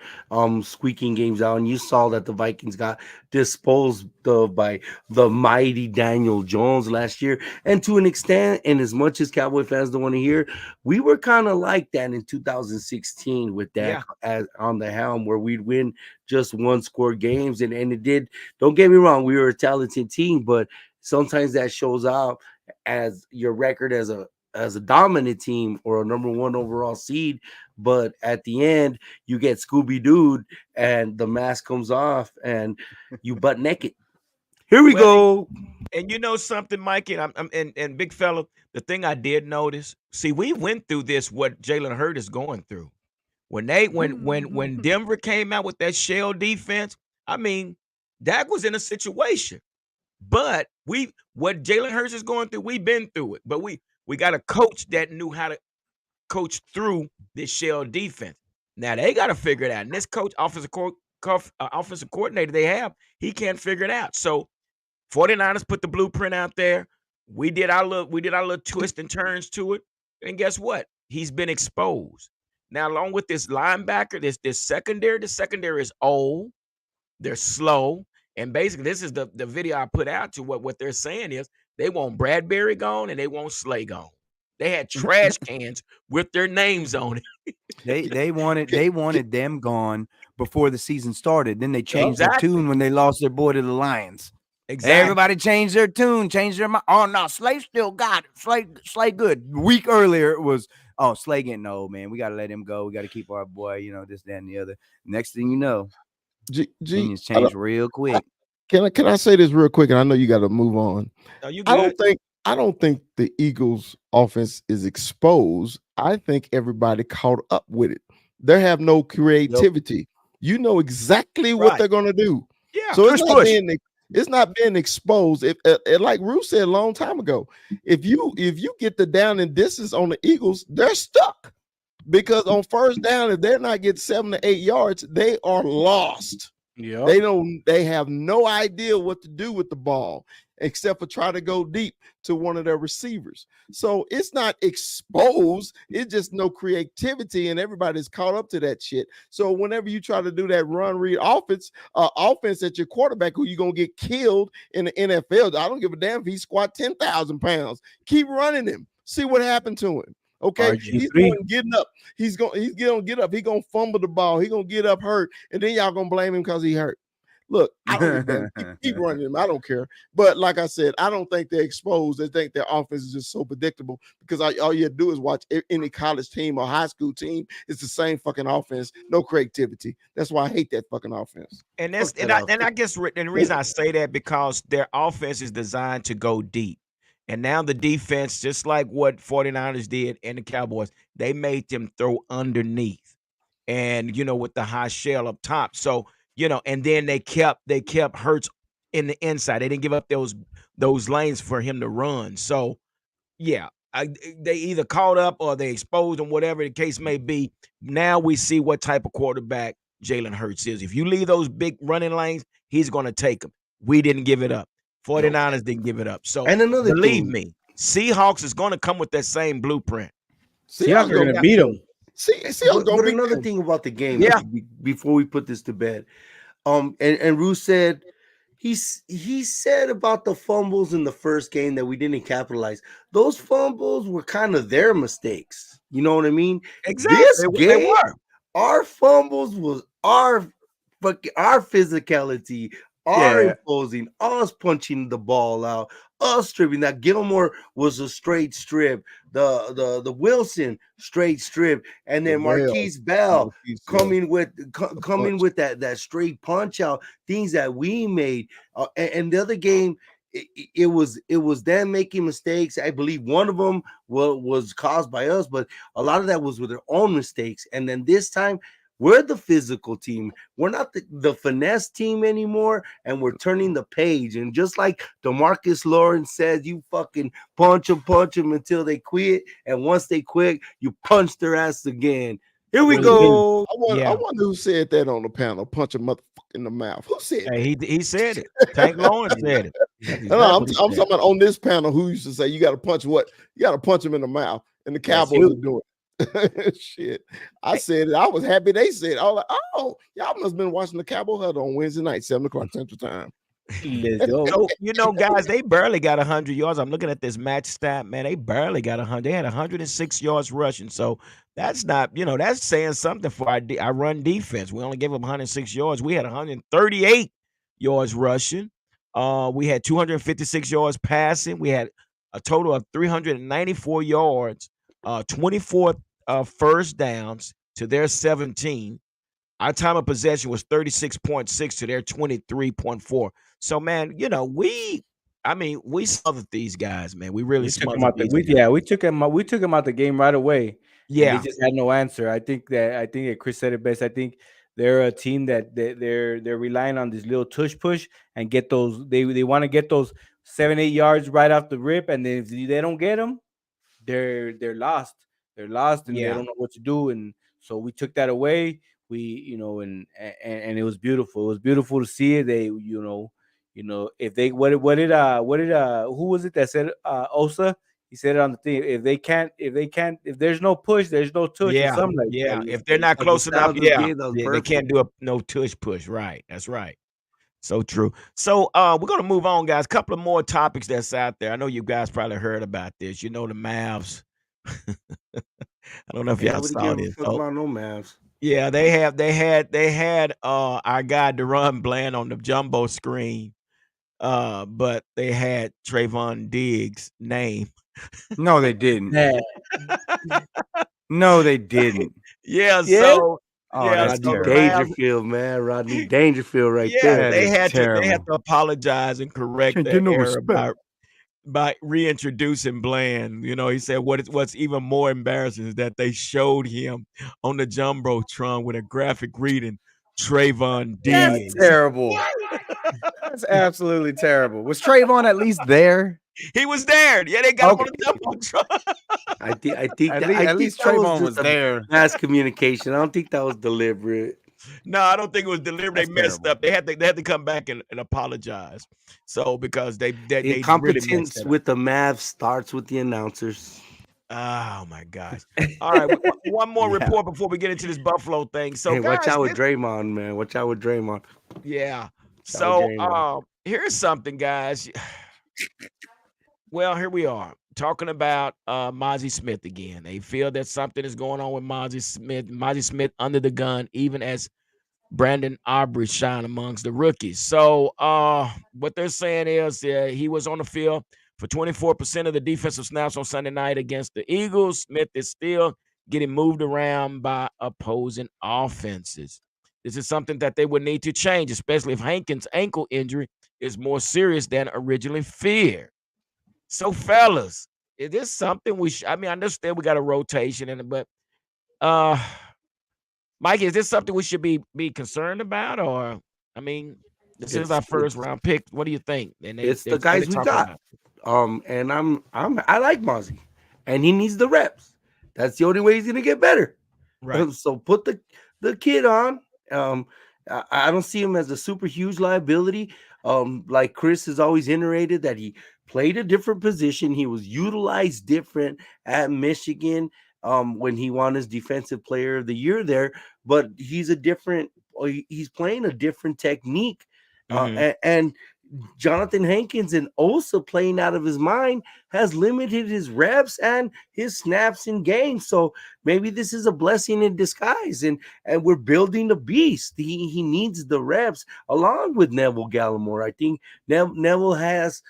squeaking games out. And you saw that the Vikings got disposed of by the mighty Daniel Jones last year. And to an extent, and as much as Cowboy fans don't want to hear, we were kind of like that in 2016 with Dak yeah, on the helm, where we'd win just one score games. And it did, don't get me wrong, we were a talented team, but sometimes that shows out as your record as a dominant team or a number 1 overall seed, but at the end you get Scooby Doo and the mask comes off and you butt naked. Here we well, go. and you know something, Mikey, and big fella, the thing I did notice. See, we went through this. What Jalen Hurd is going through when when Denver came out with that shell defense. I mean, Dak was in a situation. But what Jalen Hurts is going through, we've been through it. But we got a coach that knew how to coach through this shell defense. Now they got to figure it out. And this coach, offensive coordinator they have, he can't figure it out. So 49ers put the blueprint out there. We did our little twist and turns to it. And guess what? He's been exposed. Now, along with this linebacker, this secondary, the secondary is old. They're slow. And basically, this is the video I put out to what they're saying is they want Bradbury gone and they want Slay gone. They had trash cans with their names on it. They wanted them gone before the season started. Then they changed their Exactly. tune when they lost their boy to the Lions. Exactly. Everybody changed their tune, changed their mind. Oh no, Slay still got it. Slay good. Week earlier it was, oh, Slay getting old, man. We gotta let him go. We gotta keep our boy, this, that, and the other. Next thing you know, opinions changed real quick. Can I say this real quick? And I know you got to move on. Are you good? I don't think the Eagles' offense is exposed. I think everybody caught up with it. They have no creativity. You know exactly what they're going to do. Yeah. So it's not being exposed. If like Ruth said a long time ago, if you get the down and distance on the Eagles, they're stuck because on first down, if they're not getting 7 to 8 yards, they are lost. Yeah, They have no idea what to do with the ball except for try to go deep to one of their receivers. So it's not exposed, it's just no creativity, and everybody's caught up to that shit. So whenever you try to do that run read offense at your quarterback, who you're gonna get killed in the NFL, I don't give a damn if he squat 10,000 pounds. Keep running him, see what happened to him. Okay, RG3. he's going getting up. He's gonna get up. He's gonna fumble the ball. He's gonna get up hurt, and then y'all gonna blame him because he hurt. Look, I don't give a damn. Keep running them. I don't care. But like I said, I don't think they're exposed. They think their offense is just so predictable because all you do is watch any college team or high school team. It's the same fucking offense, no creativity. That's why I hate that fucking offense. And I guess and the reason I say that because their offense is designed to go deep. And now the defense, just like what 49ers did and the Cowboys, they made them throw underneath and with the high shell up top. So, and then they kept Hurts in the inside. They didn't give up those lanes for him to run. So, yeah, they either caught up or they exposed them, whatever the case may be. Now we see what type of quarterback Jalen Hurts is. If you leave those big running lanes, he's going to take them. We didn't give it up. 49ers didn't give it up. So, and another believe thing, me, Seahawks is going to come with that same blueprint. Seahawks are going to beat them. But another thing about the game, before we put this to bed, and Rue said he said about the fumbles in the first game that we didn't capitalize. Those fumbles were kind of their mistakes. You know what I mean? Exactly. This game, they were. Our fumbles was our physicality, our imposing, us punching the ball out, us stripping. That Gilmore was a straight strip, the Wilson straight strip, and then Marquise Bell coming with that straight punch out. Things that we made, and the other game. It was them making mistakes. I believe one of them was caused by us, but a lot of that was with their own mistakes. And then this time, we're the physical team. We're not the finesse team anymore, and we're turning the page. And just like DeMarcus Lawrence says, you fucking punch them until they quit. And once they quit, you punch their ass again. Here we go. I wonder who said that on the panel. Punch a motherfucker in the mouth. Who said that? He said it. Tank Lawrence said it. Exactly I'm talking about on this panel who used to say you got to punch what? You got to punch him in the mouth. And the Cowboys are doing it. Shit. I said it. I was happy they said it. I was like, oh, y'all must have been watching the Cowboy Huddle on Wednesday night, 7:00 Central Time. So, guys, they barely got 100 yards. I'm looking at this match stat, man. They barely got 100. They had 106 yards rushing. So that's not, that's saying something for our run defense. We only gave them 106 yards. We had 138 yards rushing. We had 256 yards passing. We had a total of 394 yards, 24 first downs to their 17. Our time of possession was 36.6 to their 23.4. So, man, we smothered these guys, man. We really smothered these guys. We took them out the game right away. Yeah, they just had no answer. I think that Chris said it best. I think they're a team that they're relying on this little tush push and get those. They want to get those 7-8 yards right off the rip, and then if they don't get them, they're lost. They're lost, and they don't know what to do. And so we took that away. We, and it was beautiful. It was beautiful to see it. They, if they what did who was it that said Osa? He said it on the thing. If there's no push, there's no tush. Yeah, or something like yeah. that. If they're not close enough, they can't do no tush push. Right, that's right. So true. So we're gonna move on, guys. A couple of more topics that's out there. I know you guys probably heard about this. The Mavs. I don't know if y'all saw this. No Mavs. Yeah, they had our guy Deron Bland on the jumbo screen, but they had Trayvon Diggs' name. No, they didn't. No, they didn't. Yeah. So that's Dangerfield, man. Rodney Dangerfield, right there. They had to apologize and correct the error by reintroducing Bland. He said what's even more embarrassing is that they showed him on the jumbotron with a graphic reading Trayvon Diggs. That's terrible. That's absolutely terrible. Was Trayvon at least there? He was there. Yeah, they got him on the jumbotron. I think at least Trayvon was there. Mass communication. I don't think that was deliberate. No, I don't think it was deliberate. They messed up. They had to come back and apologize. So because they incompetence really with the Mavs starts with the announcers. Oh my gosh! All right, one more report before we get into this Buffalo thing. So watch out with Draymond, man. Watch out with Draymond. Yeah. So here's something, guys. Well, here we are talking about Mozzie Smith again. They feel that something is going on with Mozzie Smith. Mozzie Smith under the gun, even as Brandon Aubrey shine amongst the rookies. So what they're saying is he was on the field for 24% of the defensive snaps on Sunday night against the Eagles. Smith is still getting moved around by opposing offenses. This is something that they would need to change, especially if Hankins' ankle injury is more serious than originally feared. So, fellas, is this something we I mean, I understand we got a rotation in it, but uh Mike, is this something we should be concerned about? Or I mean, this is It's our first round pick. What do you think? And it's they're the started guys we talking got. about it. And I like Mozzie, and he needs the reps. That's the only way he's gonna get better. Right. So put the kid on. Um, I don't see him as a super huge liability. Like Chris has always iterated that he played a different position. He was utilized different at Michigan. When he won his defensive player of the year there, but he's a different. He's playing a different technique, Mm-hmm. and Jonathan Hankins and also playing out of his mind has limited his reps and his snaps in games. So maybe this is a blessing in disguise, and we're building a beast. He needs the reps along with Neville Gallimore. I think Neville has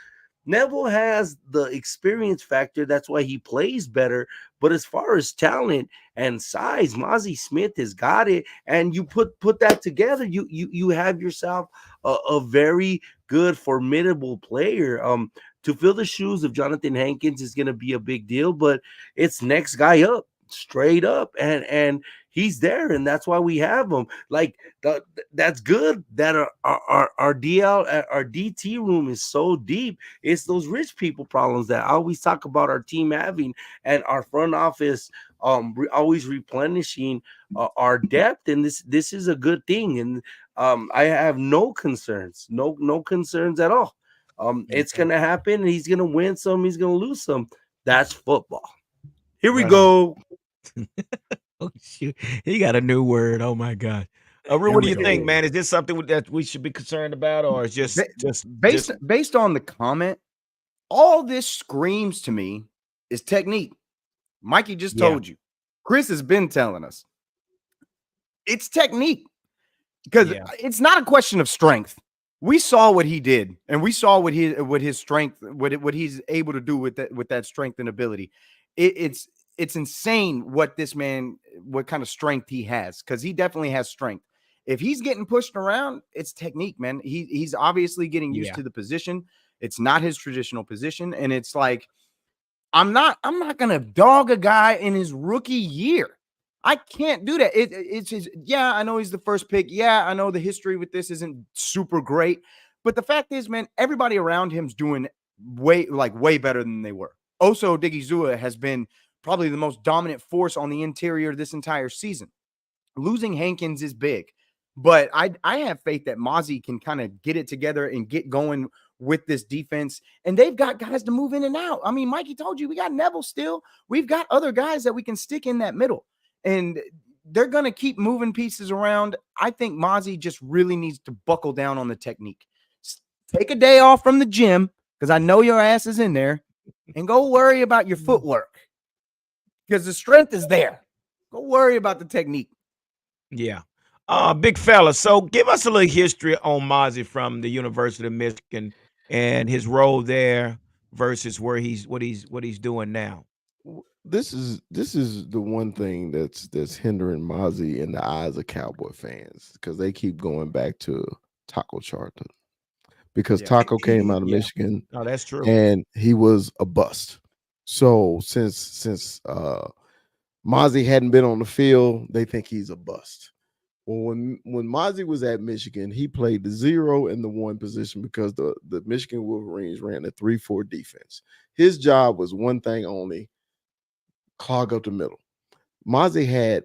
the experience factor. That's why he plays better. But as far as talent and size, Mozzie Smith has got it. And you put that together, you have yourself a very good, formidable player. To fill the shoes of Jonathan Hankins is going to be a big deal, but it's next guy up, straight up, and he's there, and that's why we have him. Like that's good that our DT room is so deep. It's those rich people problems that I always talk about our team having, and our front office always replenishing our depth, and this is a good thing. And I have no concerns, no concerns at all. It's Okay. gonna happen, and he's gonna win some, he's gonna lose some. That's football. Here we Right on. go. Oh shoot, he got a new word. Oh my god. Rue, Here what do we you think, go. man? Is this something that we should be concerned about, or is Ba- just based on the comment, all this screams to me is technique. Mikey just yeah, told you. Chris has been telling us it's technique because yeah, it's not a question of strength. We saw what he did, and we saw what his strength, what he's able to do with that strength and ability. It's insane what this man, what kind of strength he has, because he definitely has strength. If he's getting pushed around, it's technique, man. He's obviously getting used yeah, to the position. It's not his traditional position, and it's like I'm not gonna dog a guy in his rookie year. I can't do that. It's his, yeah, I know he's the first pick. Yeah, I know the history with this isn't super great. But the fact is, man, everybody around him's doing way better than they were. Oso Digizua has been probably the most dominant force on the interior this entire season. Losing Hankins is big, but I have faith that Mozzie can kind of get it together and get going with this defense. And they've got guys to move in and out. I mean, Mikey told you we got Neville still. We've got other guys that we can stick in that middle, and they're going to keep moving pieces around. I think Mozzie just really needs to buckle down on the technique. Take a day off from the gym, because I know your ass is in there, and go worry about your footwork, because the strength is there. Go worry about the technique. yeah. Big fella. So give us a little history on Mozzie from the University of Michigan and his role there versus where what he's doing now. This is the one thing that's hindering Mozzie in the eyes of Cowboy fans, because they keep going back to Taco Charlton, because Yeah, Taco came out of yeah. Michigan No, that's true. and he was a bust. So since Mozzie hadn't been on the field, they think he's a bust. Well, when Mozzie was at Michigan, he played the 0 and the 1 position, because the Michigan Wolverines ran a 3-4 defense. His job was one thing only: clog up the middle. Mozzie had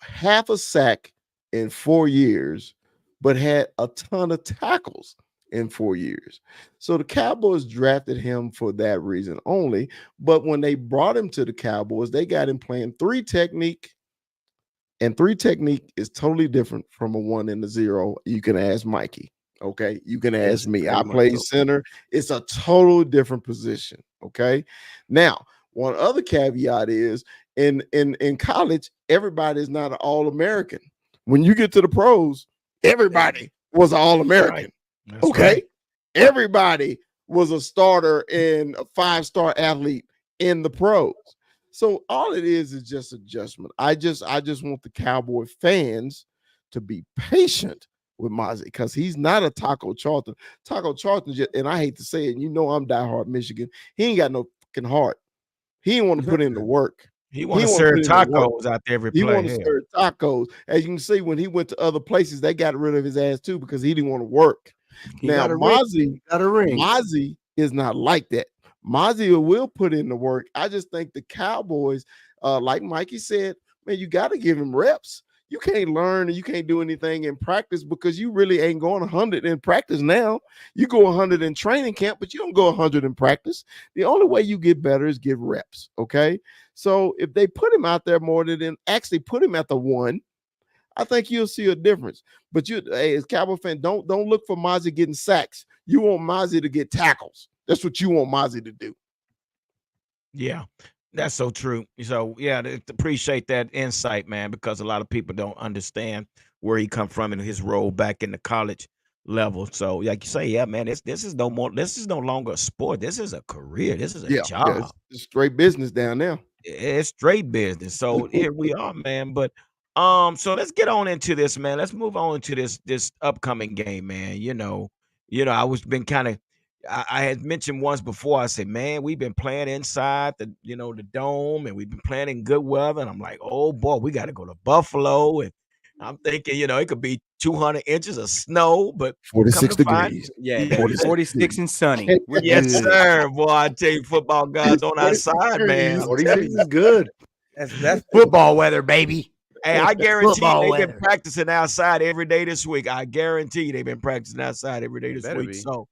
half a sack in 4 years, but had a ton of tackles in 4 years. So the Cowboys drafted him for that reason only. But when they brought him to the Cowboys, they got him playing 3 technique. And 3 technique is totally different from a 1 and a 0. You can ask Mikey. Okay. You can ask It's me. very I much play so. center. It's a totally different position. Okay. Now, one other caveat is in college, everybody is not an all-American. When you get to the pros, everybody was an All-American. That's Okay. right. Everybody was a starter and a 5-star athlete in the pros. So all it is just adjustment. I just want the Cowboy fans to be patient with Mozzie because he's not a Taco Charlton. Taco Charlton, and I hate to say it, you know I'm diehard Michigan. He ain't got no fucking heart. He didn't want to put in the work. He want to serve tacos out there every He play. wanted to serve tacos. As you can see, when he went to other places, they got rid of his ass too because he didn't want to work. Now, Mozzie is not like that. Mozzie will put in the work. I just think the Cowboys, like Mikey said, man, you got to give him reps. You can't learn and you can't do anything in practice because you really ain't going 100 in practice now. You go 100 in training camp, but you don't go 100 in practice. The only way you get better is give reps, okay? So if they put him out there more than actually put him at the 1, I think you'll see a difference. But you, hey, as Cowboy fan, don't look for Mozzie getting sacks. You want Mozzie to get tackles. That's what you want Mozzie to do. Yeah, that's so true. So yeah, appreciate that insight, man, because a lot of people don't understand where he come from in his role back in the college level. So like you say, yeah, man, this is no more. This is no longer a sport. This is a career. This is a job. It's straight business down there. It's straight business. So here we are, man. But so let's get on into this, man. Let's move on to this upcoming game, man. I was been kind of I had mentioned once before. I said, man, we've been playing inside the dome, and we've been playing in good weather. And I'm like, oh boy, we got to go to Buffalo, and I'm thinking, it could be 200 inches of snow, but 46 degrees. Yeah, 46 and sunny. Yes, sir. Boy, I tell you, football guys on our side, man. 46 is good. That's football weather, baby. Hey, I guarantee Football they've been weather. practicing outside every day this week. I guarantee they've been practicing outside every day this Better week. be. So,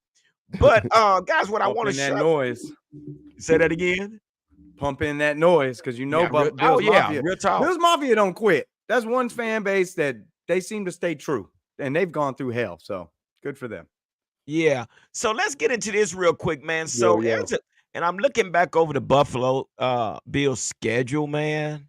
but guys, what I want to Pumping that noise. say that again. Pumping that noise because Yeah, Bills Mafia. real talk. Bills Mafia don't quit. That's one fan base that they seem to stay true, and they've gone through hell. So good for them. Yeah. So let's get into this real quick, man. So Yeah. and I'm looking back over the Buffalo Bills schedule, man.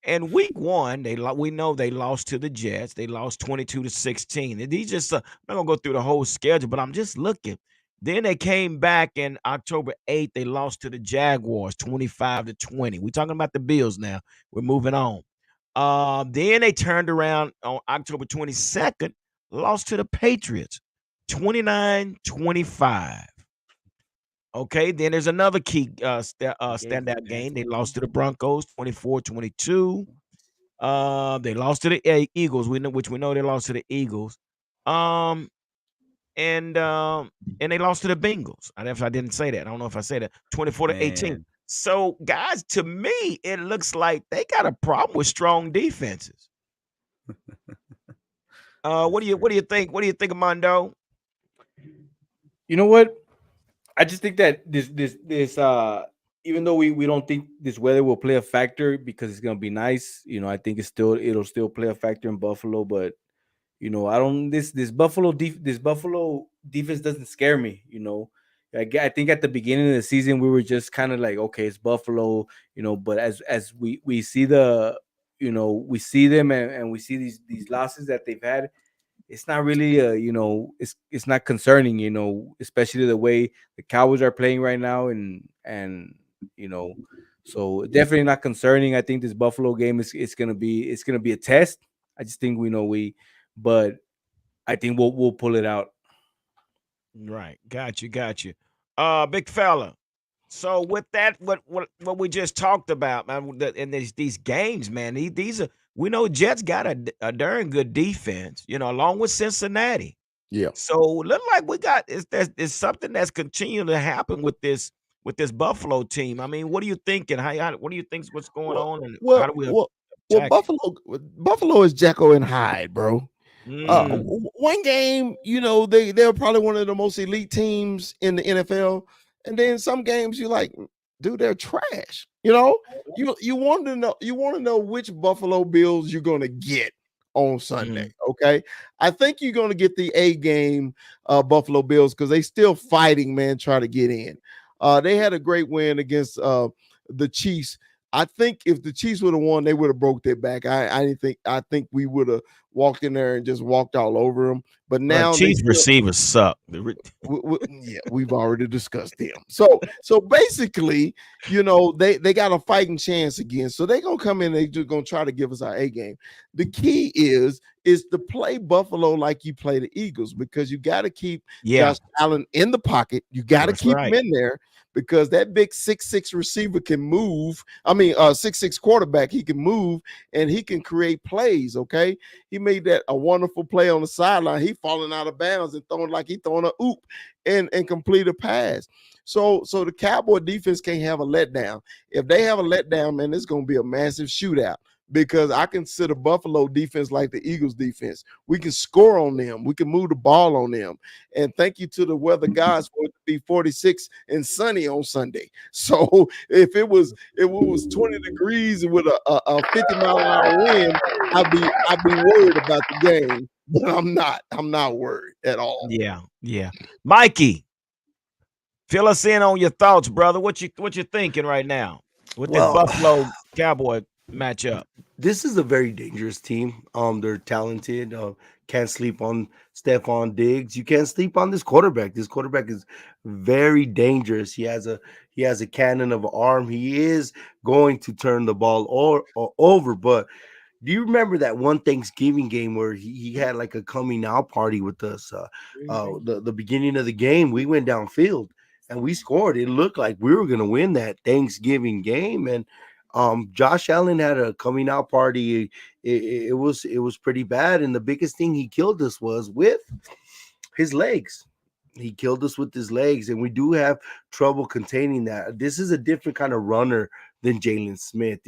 And week 1, we know they lost to the Jets. They lost 22-16. And these just I'm not gonna go through the whole schedule, but I'm just looking. Then they came back in October 8th. They lost to the Jaguars 25-20. We're talking about the Bills now. We're moving on. Then they turned around on October 22nd, lost to the Patriots 29-25. Okay, then there's another key standout game. They lost to the Broncos 24-22. They lost to the Eagles, which we know they lost to the Eagles. And they lost to the Bengals. I didn't say that. I don't know if I said that. 24-18. Man. So, guys, to me, it looks like they got a problem with strong defenses. What do you think? What do you think, Mondo? You know what? I just think that this even though we don't think this weather will play a factor because it's gonna be nice, I think it'll still play a factor in Buffalo. But I don't this Buffalo defense doesn't scare me. I think at the beginning of the season we were just kind of like, okay, it's Buffalo, but as we see we see them and we see these losses that they've had. It's not really it's not concerning, especially the way the Cowboys are playing right now, and so definitely not concerning. I think this Buffalo game it's gonna be a test. I just think but I think we'll pull it out. Right. Got you. Big fella. So with that, what we just talked about, man, and these games, man, these are, we know Jets got a darn good defense, along with Cincinnati. Yeah. So look like we got it's something that's continuing to happen with this Buffalo team. I mean, what are you thinking? What do you think's what's going on? And how do we attack it? Buffalo is Jekyll and Hyde, bro. Mm, One game, they're probably one of the most elite teams in the NFL, and then some games you're like, dude, they're trash. You want to know which Buffalo Bills you're going to get on Sunday. Okay, I think you're going to get the A game Buffalo Bills because they still fighting, man, try to get in. They had a great win against the Chiefs I think if the Chiefs would have won, they would have broke their back. I didn't think. I think we would have walked in there and just walked all over them. But now they Chiefs still, receivers suck. yeah, we've already discussed them. So basically, they got a fighting chance again. So they're gonna come in. They just gonna try to give us our A game. The key is to play Buffalo like you play the Eagles, because you got to keep Josh Allen in the pocket. You got to keep him in there, because that big 6'6" receiver can move. I mean, 6'6" quarterback, he can move and he can create plays. Okay, he made that a wonderful play on the sideline. He falling out of bounds and throwing like he throwing a oop and complete a pass. So the Cowboy defense can't have a letdown. If they have a letdown, man, it's going to be a massive shootout, because I consider Buffalo defense like the Eagles defense. We can score on them. We can move the ball on them. And thank you to the weather guys for it to be 46 and sunny on Sunday. So if it was 20 degrees with a 50-mile-an-hour wind, I'd be worried about the game. But I'm not. I'm not worried at all. Yeah. Mikey, fill us in on your thoughts, brother. What you thinking right now with this Buffalo Cowboy matchup? This is a very dangerous team. They're talented. Can't sleep on Stephon Diggs. You can't sleep on this quarterback. This quarterback is very dangerous. He has a cannon of an arm. He is going to turn the ball over. But do you remember that one Thanksgiving game where he had like a coming out party with us? The beginning of the game, we went downfield and we scored. It looked like we were going to win that Thanksgiving game, and Josh Allen had a coming out party. It was pretty bad, and the biggest thing he killed us was with his legs. He killed us with his legs, and we do have trouble containing that. This is a different kind of runner than Jalen Smith.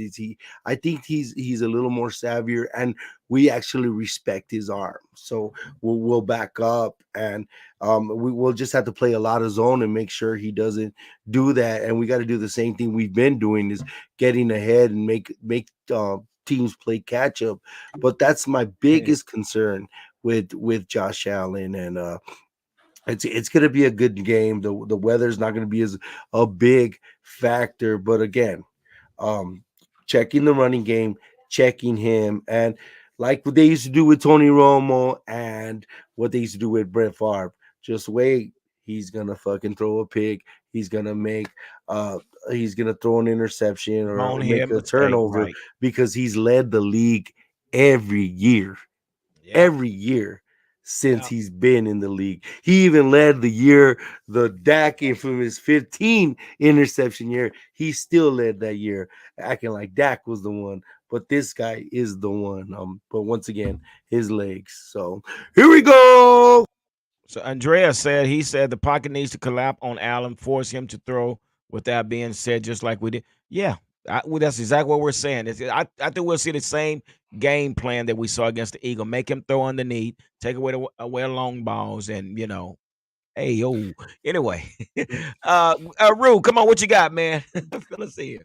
I think he's a little more savvier, and we actually respect his arm. So we'll back up, and we'll just have to play a lot of zone and make sure he doesn't do that. And we got to do the same thing we've been doing, is getting ahead and make teams play catch up. But that's my biggest concern with Josh Allen, and it's going to be a good game. The weather's not going to be as a big factor, but again, checking the running game, checking him, and like what they used to do with Tony Romo and what they used to do with Brett Favre, just wait. He's gonna fucking throw a pick. He's gonna throw an interception or make a turnover, because he's led the league every year. Every year since he's been in the league. He even led the Dak infamous 15 interception year. He still led that year, acting like Dak was the one. But this guy is the one. But once again, his legs. So here we go. So Andrea said the pocket needs to collapse on Allen, force him to throw. With that being said, just like we did. Yeah. That's exactly what we're saying. I think we'll see the same game plan that we saw against the Eagle. Make him throw underneath, take away the long balls, and hey yo. Anyway, Rue, come on, what you got, man? Fill us in.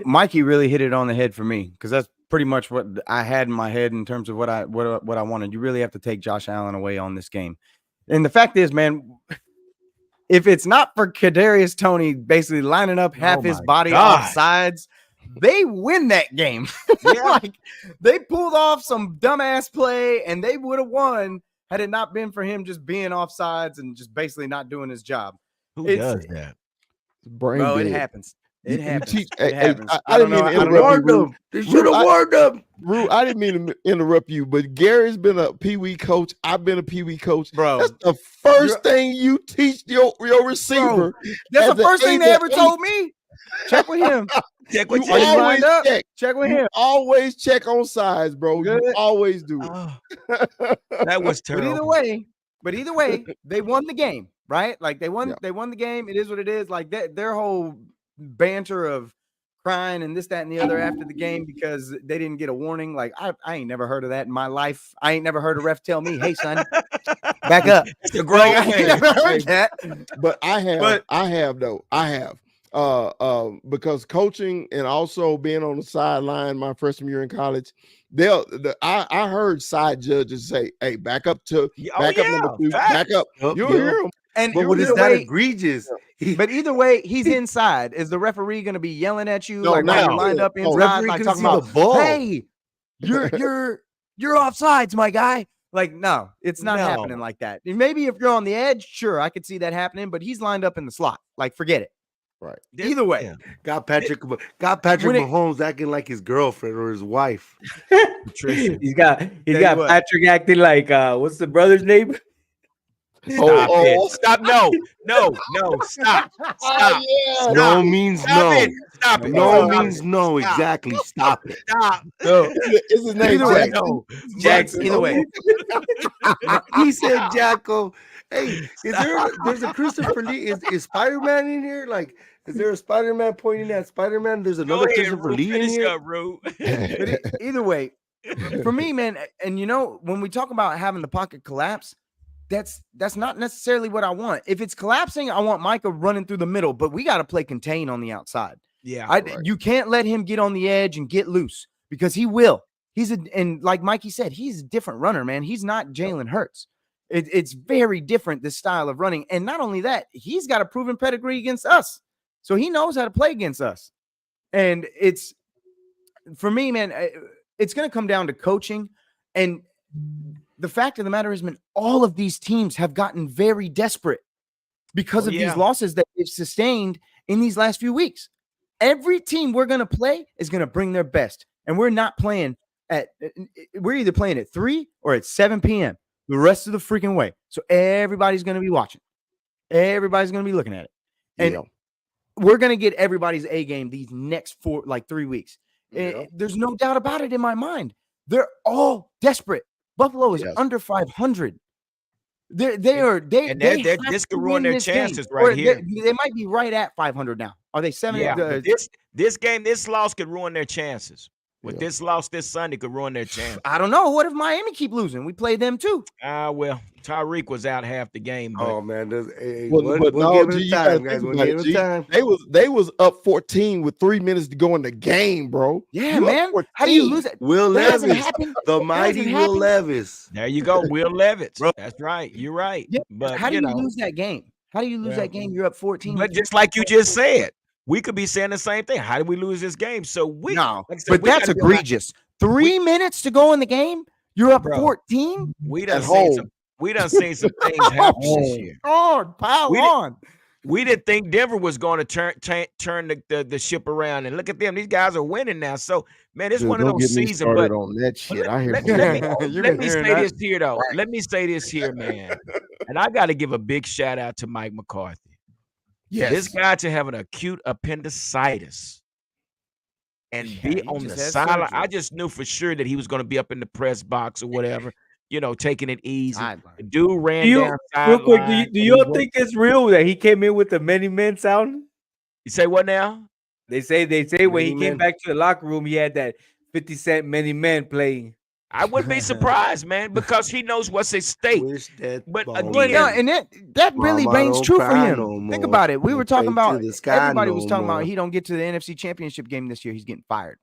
Mikey really hit it on the head for me, because that's pretty much what I had in my head in terms of what I wanted. You really have to take Josh Allen away on this game, and the fact is, man, if it's not for Kadarius Toney basically lining up half his body off sides, they win that game. Yeah. Like, they pulled off some dumbass play, and they would have won had it not been for him just being off sides and just basically not doing his job. Who does that? Bro, it happens. It happens. I didn't mean to interrupt you. They should have warned them. Rue, I didn't mean to interrupt you, but Gary's been a Pee-wee coach. I've been a Pee-wee coach. Bro, that's the first thing you teach your receiver. Bro, that's the first thing they ever told me. Check with him. Check with you. Always check. Check with him. Always check on sides, bro. Good. You always do. That was terrible. But either way, they won the game, right? Like they won the game. It is what it is. Like their whole banter of crying and this, that, and the other after the game because they didn't get a warning. Like I ain't never heard of that in my life. I ain't never heard a ref tell me, "Hey, son, back up." It's a great I ain't never heard that. But I have because coaching and also being on the sideline my freshman year in college, I heard side judges say, "Hey, back up number 2, back up." You'll hear them. And But what is that egregious? But either way, he's inside. Is the referee going to be yelling at you No, like while you're now. lined up No, inside, referee like couldn't talking see about, the ball. hey, you're offsides, my guy. Like, no, it's not No. happening like that. And maybe if you're on the edge, sure, I could see that happening, but he's lined up in the slot. Like, forget it. Right. Either way. Got Patrick Mahomes acting like his girlfriend or his wife. Patricia. He's got Patrick acting like what's the brother's name? Stop it. Stop. No. Stop. Stop. Yeah. No means Stop no. it. Stop it. No Stop means it. no. Stop. Exactly. Stop it. Stop. So, Is his name Either way, Jackson? No. Jackson, either way. He said Jacko. Hey, there's a Christopher Lee? Is Spider-Man in here? Like, is there a Spider-Man pointing at Spider-Man? There's another Christopher Lee in here. But either way, for me, man, and when we talk about having the pocket collapse, that's not necessarily what I want. If it's collapsing, I want Micah running through the middle, but we got to play contain on the outside. Yeah. You can't let him get on the edge and get loose because he will. And like Mikey said, he's a different runner, man. He's not Jalen Hurts. It's very different, this style of running. And not only that, he's got a proven pedigree against us. So he knows how to play against us. And it's, for me, man, it's going to come down to coaching. And the fact of the matter is, man, all of these teams have gotten very desperate because of these losses that they've sustained in these last few weeks. Every team we're going to play is going to bring their best. And we're not playing we're either playing at 3 or at 7 p.m. the rest of the freaking way. So everybody's going to be watching. Everybody's going to be looking at it. And we're going to get everybody's A game these next 3 weeks. There's no doubt about it in my mind. They're all desperate. Buffalo is under 500. This could ruin their chances right here. They might be right at 500 now. Are they 7? Yeah, this loss could ruin their chances. With this loss this Sunday could ruin their chance. I don't know. What if Miami keep losing? We play them too. Well, Tyreek was out half the game. But... Oh man, we'll give it time, guys. We'll give it time. They was up 14 with 3 minutes to go in the game, bro. Yeah, man. How do you lose it? Will Levis, the mighty Will Levis. There you go, Will Levis. That's right. You're right. Yeah. But how do you lose that game? How do you lose that game? You're up 14. But just like you just said, we could be saying the same thing. How did we lose this game? So but that's egregious. 3 minutes to go in the game. You're up 14. We done seen some things happen this year. Pile on. We didn't think Denver was going to turn the ship around, and look at them. These guys are winning now. So man, it's one of those seasons. But on that shit, let me say this here though. Let me say this here, man. And I got to give a big shout out to Mike McCarthy. Yes. This guy to have an acute appendicitis and be on the sideline. I just knew for sure that he was going to be up in the press box or whatever, taking it easy. The dude ran down real quick. Do you all think it's real that he came in with the many men sound? You say what now? They say when he came back to the locker room, he had that 50 Cent Many Men playing. I wouldn't be surprised, man, because he knows what's at stake. But again, and that really reigns true for him. Think about it. We were talking about everybody was talking about he don't get to the NFC Championship game this year. He's getting fired.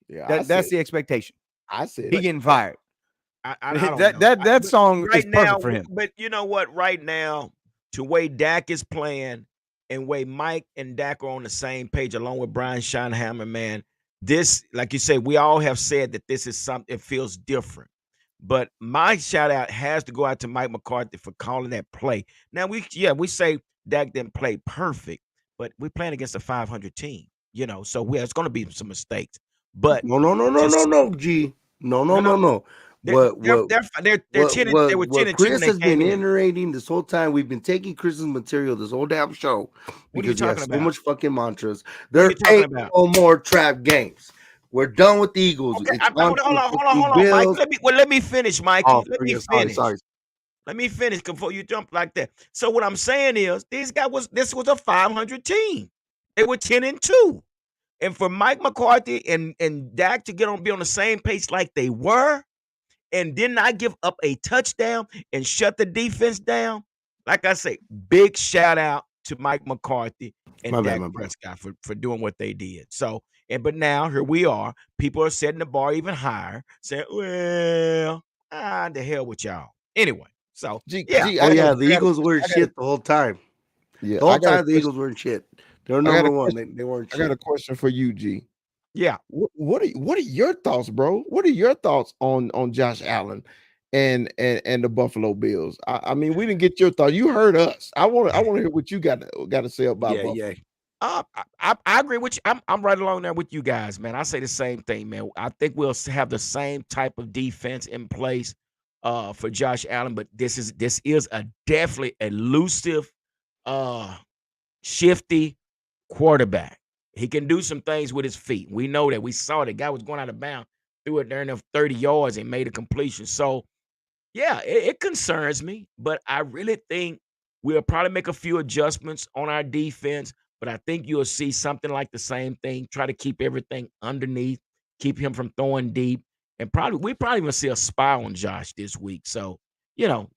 Yeah, that's the expectation. I said he getting fired. I don't know. That song right is perfect now, for him. But you know what? Right now, to way Dak is playing and way Mike and Dak are on the same page, along with Brian Schottenheimer, man. This, like you said, we all have said that this is something, it feels different. But my shout out has to go out to Mike McCarthy for calling that play. Now, we say Dak didn't play perfect, but we're playing against a 500 team, so it's going to be some mistakes. But no, G. No. They're 10. They were 10 and 2. Chris has been iterating this whole time. We've been taking Chris's material this whole damn show because we have so much fucking mantras. There ain't no more trap games. We're done with the Eagles. Okay, hold on, Mike. Let me finish, Mikey. Let me finish. Sorry. Let me finish before you jump like that. So what I'm saying is, this was a 500 team. They were 10 and 2, and for Mike McCarthy and Dak to be on the same pace like they were, and did not give up a touchdown and shut the defense down. Like I say, big shout out to Mike McCarthy and Dak Prescott for doing what they did. So, but now here we are. People are setting the bar even higher, saying, well, the hell with y'all. Anyway, So G, yeah, G, Oh I got, yeah, so the that, Eagles weren't I got, shit the whole time. yeah, The whole time the Eagles weren't shit. They were I got number a one. question. They weren't I got a shit. question for you, G. yeah. What are your thoughts, bro? What are your thoughts on Josh Allen and the Buffalo Bills? I mean, we didn't get your thought. You heard us. I want to hear what you got to say about Yeah, Buffalo. yeah. I agree with you. I'm right along there with you guys, man. I say the same thing, man. I think we'll have the same type of defense in place for Josh Allen, but this is a definitely elusive, uh, shifty quarterback. He can do some things with his feet. We know that. We saw the guy was going out of bounds, threw it there in 30 yards and made a completion. So yeah, it concerns me, but I really think we'll probably make a few adjustments on our defense. But I think you'll see something like the same thing. Try to keep everything underneath, keep him from throwing deep, and we probably even see a spy on Josh this week. So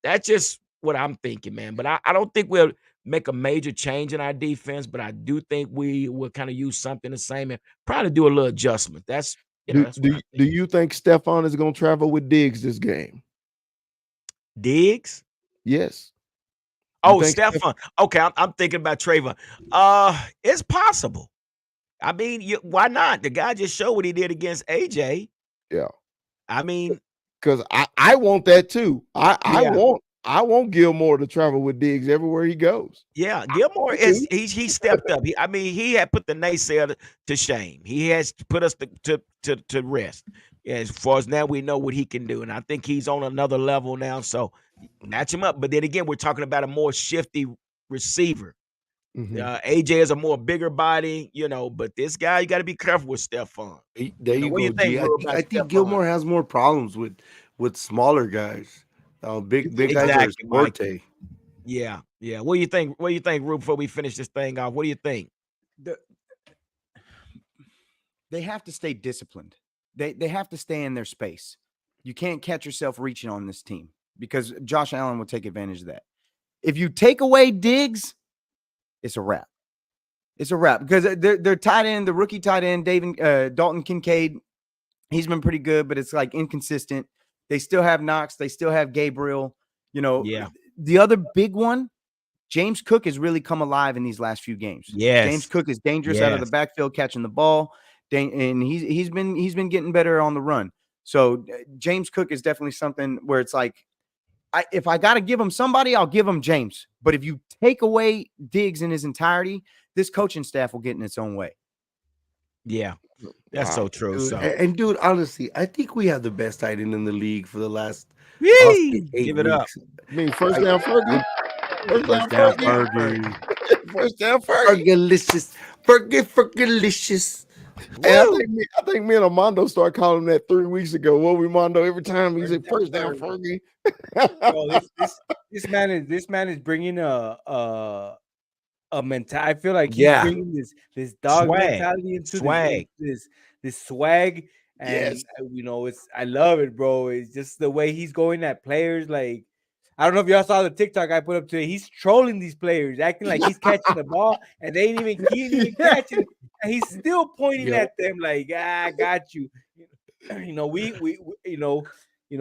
that's just what I'm thinking, man. But I don't think we'll make a major change in our defense. But I do think we will kind of use something the same and probably do a little adjustment. That's what I Do think. you think Stephon is going to travel with Diggs this game? Diggs. Yes. You Oh, think? Stephon. Okay, I'm thinking about Trayvon. It's possible. I mean, why not? The guy just showed what he did against AJ. Yeah. I mean, Because I want that too. yeah, I want Gilmore to travel with Diggs everywhere he goes. yeah. Gilmore I is do. he stepped up. I mean, he had put the naysayer to shame. He has put us to rest. As far as now, we know what he can do, and I think he's on another level now. So match him up. But then again, we're talking about a more shifty receiver. Mhm. AJ is a more bigger body, but this guy, you got to be careful with Stephon. There you What do you go, think, G. Rue, I about think Stephon? Gilmore has more problems with smaller guys. You Big think guys so? are his Exactly, Mikey. forte. Yeah, yeah. What do you think? What do you think, Rube? Before we finish this thing off, what do you think? The- they have to stay disciplined. They have to stay in their space. You can't catch yourself reaching on this team because Josh Allen will take advantage of that. If you take away Diggs, it's a wrap. It's a wrap because they're tight end, the rookie tight end, Dalton Kincaid. He's been pretty good, but it's like inconsistent. They still have Knox. They still have Gabriel. You know, Yeah. the other big one, James Cook has really come alive in these last few games. James Yes. Cook is dangerous out of the Yes. backfield catching the ball, and he's been getting better on the run. So James Cook is definitely something where it's like, if I got to give him somebody, I'll give him James. But if you take away Diggs in his entirety, this coaching staff will get in its own way. Yeah. That's so true. Dude, So, dude, honestly, I think we have the best tight end in the league for the last, I'll say, yee, 8 give it up. weeks. I mean, first down Fergie. First down First down, Fergie. Fergie. First down Fergie. Fergalicious. Fergalicious. And I Woo! think me and Armando started calling him that 3 weeks ago. What we Mondo every time he said first down Fergie. Bro, this man is bringing a mental. I feel like he's Yeah. bringing this dog Swag. mentality into Swag. this swag, and Yes. it's I love it, bro. It's just the way he's going at players. Like, I don't know if y'all saw the TikTok I put up today. He's trolling these players, acting like he's catching the ball, and he ain't even catching it, and he's still pointing Yep. at them like, I got you. We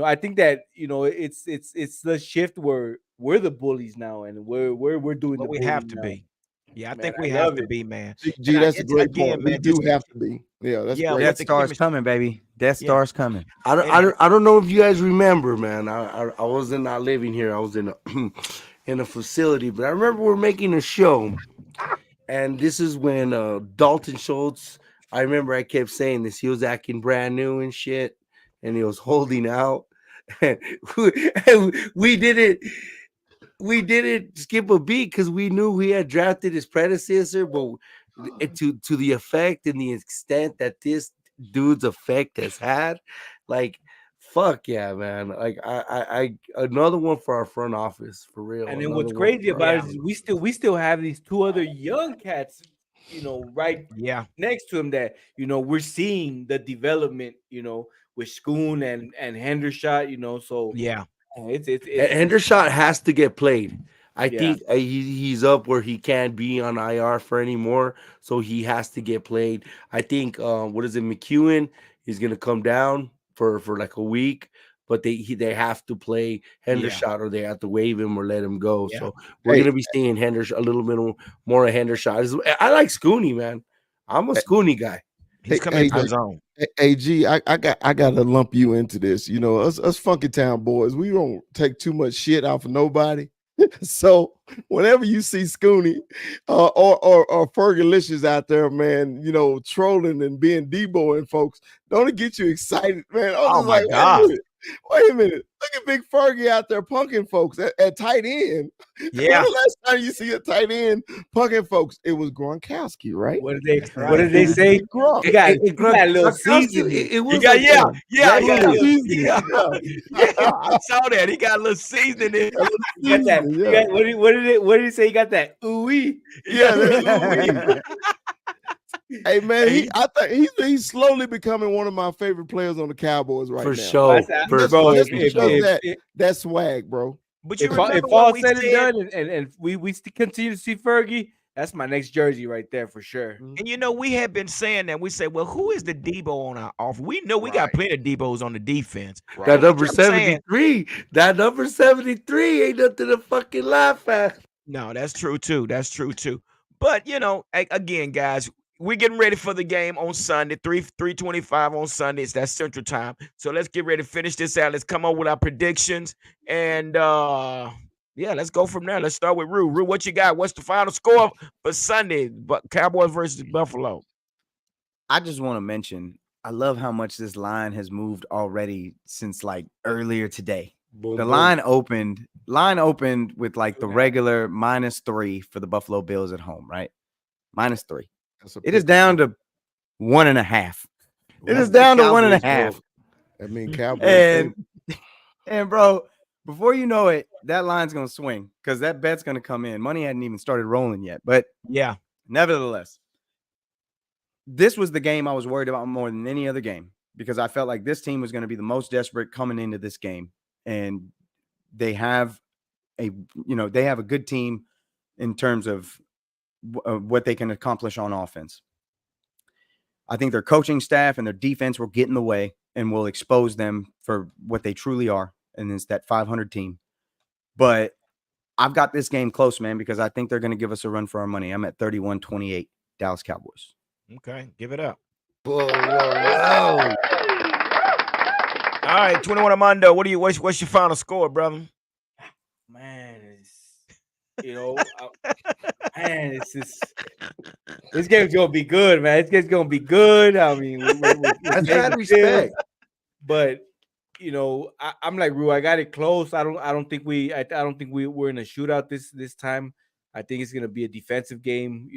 I think that it's the shift where we're the bullies now, and we're doing But the we have bullying to now. be. Yeah, I Man, think I we have love to it. be, man. G, that's a It's great again, point. We man, do just have to be. Yeah, that's yeah, great. but Death the Star's chemistry. coming, baby. Death Yeah. Star's coming. And I don't know if you guys remember, man. I wasn't not living here. I was in a in a facility, but I remember we're making a show, and this is when Dalton Schultz. I remember I kept saying this. He was acting brand new and shit, and he was holding out. we didn't we didn't skip a beat because we knew we had drafted his predecessor, but to the effect and the extent that this dude's effect has had, like, fuck yeah, man. Like, I another one for our front office for real. And then Another what's one crazy for our about yeah, it is we still have these two other young cats, right yeah, next to him that we're seeing the development, with Schoon and Hendershot, so yeah, it's Hendershot has to get played. I yeah. think he's up where he can't be on IR for anymore, so he has to get played. I think what is it, McEwen? He's gonna come down for like a week, but they have to play Hendershot or they have to waive him or let him go. Yeah. So we're Hey, gonna be seeing Hendershot a little bit more of Hendershot. I like Scooney, man. I'm a Scooney guy. He's coming into his own. I gotta lump you into this. You know, us Funky Town boys, we don't take too much shit off of nobody. So whenever you see Scooney or Fergalicious out there, man, you know, trolling and being Debo-ing folks, don't it get you excited, man? Oh my like, God. wait a minute. Look at Big Fergie out there punking folks at tight end. Yeah. When the last time you see a tight end punking folks? It was Gronkowski, right? What right. did they say? Gronk. You got a little seasoning. It was He got, like yeah. He got a little seasoning. Yeah. I saw that. He got a little seasoning in it. You got that. You got, what did he say? He got that ooey. Yeah, that Hey man, I think he's slowly becoming one of my favorite players on the Cowboys right for now. sure. Just because that swag, bro. But you If remember all what we said said, and done, and we continue to see Fergie, that's my next jersey right there for sure. and you know, we had been saying that. We say, well, who is the Debo on our offense? We know we got plenty of Debos on the defense. That number kept saying- 73. That number 73 ain't nothing to fucking laugh at. No, that's true too. That's true too. But you know, again, guys, we're getting ready for the game on Sunday, 3:25 on Sunday. It's that Central Time. So let's get ready to finish this out. Let's come up with our predictions. And yeah, let's go from there. Let's start with Rue. Rue, what you got? What's the final score for Sunday? But Cowboys versus Buffalo. I just want to mention, I love how much this line has moved already since like earlier today. Boom, The boom. line opened with like the regular -3 for the Buffalo Bills at home, right? -3. It is down to 1.5. It is down to 1.5. I mean, Cowboys. And bro, before you know it, that line's gonna swing because that bet's gonna come in. Money hadn't even started rolling yet, but Yeah. nevertheless, this was the game I was worried about more than any other game because I felt like this team was going to be the most desperate coming into this game, and they have a good team in terms of what they can accomplish on offense. I think their coaching staff and their defense will get in the way and will expose them for what they truly are, and it's that 500 team. But I've got this game close, man, because I think they're going to give us a run for our money. I'm at 31-28, Dallas Cowboys. Okay, give it up. Whoa. All right, 21 Armando. What's your final score, brother? Man, it's just this game's gonna be good, man. This game's gonna be good. I mean, That's mad respect. But I'm like Rue. I got it close. I don't think we're in a shootout this time. I think it's gonna be a defensive game.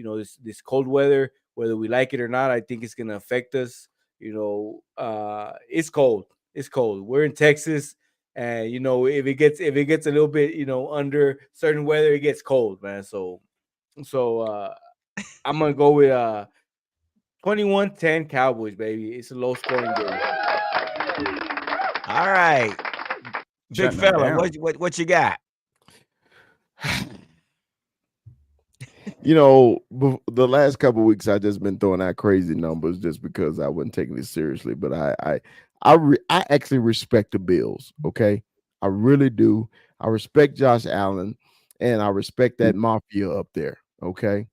This cold weather, whether we like it or not, I think it's gonna affect us. It's cold. It's cold. We're in Texas. And if it gets a little bit under certain weather, it gets cold, man. So I'm gonna go with 21-10 Cowboys, baby. It's a low scoring game. All right, big fella, what you got? The last couple of weeks I just been throwing out crazy numbers just because I wasn't taking it seriously. But I actually respect the Bills. Okay, I really do. I respect Josh Allen, and I respect that mafia up there. Okay,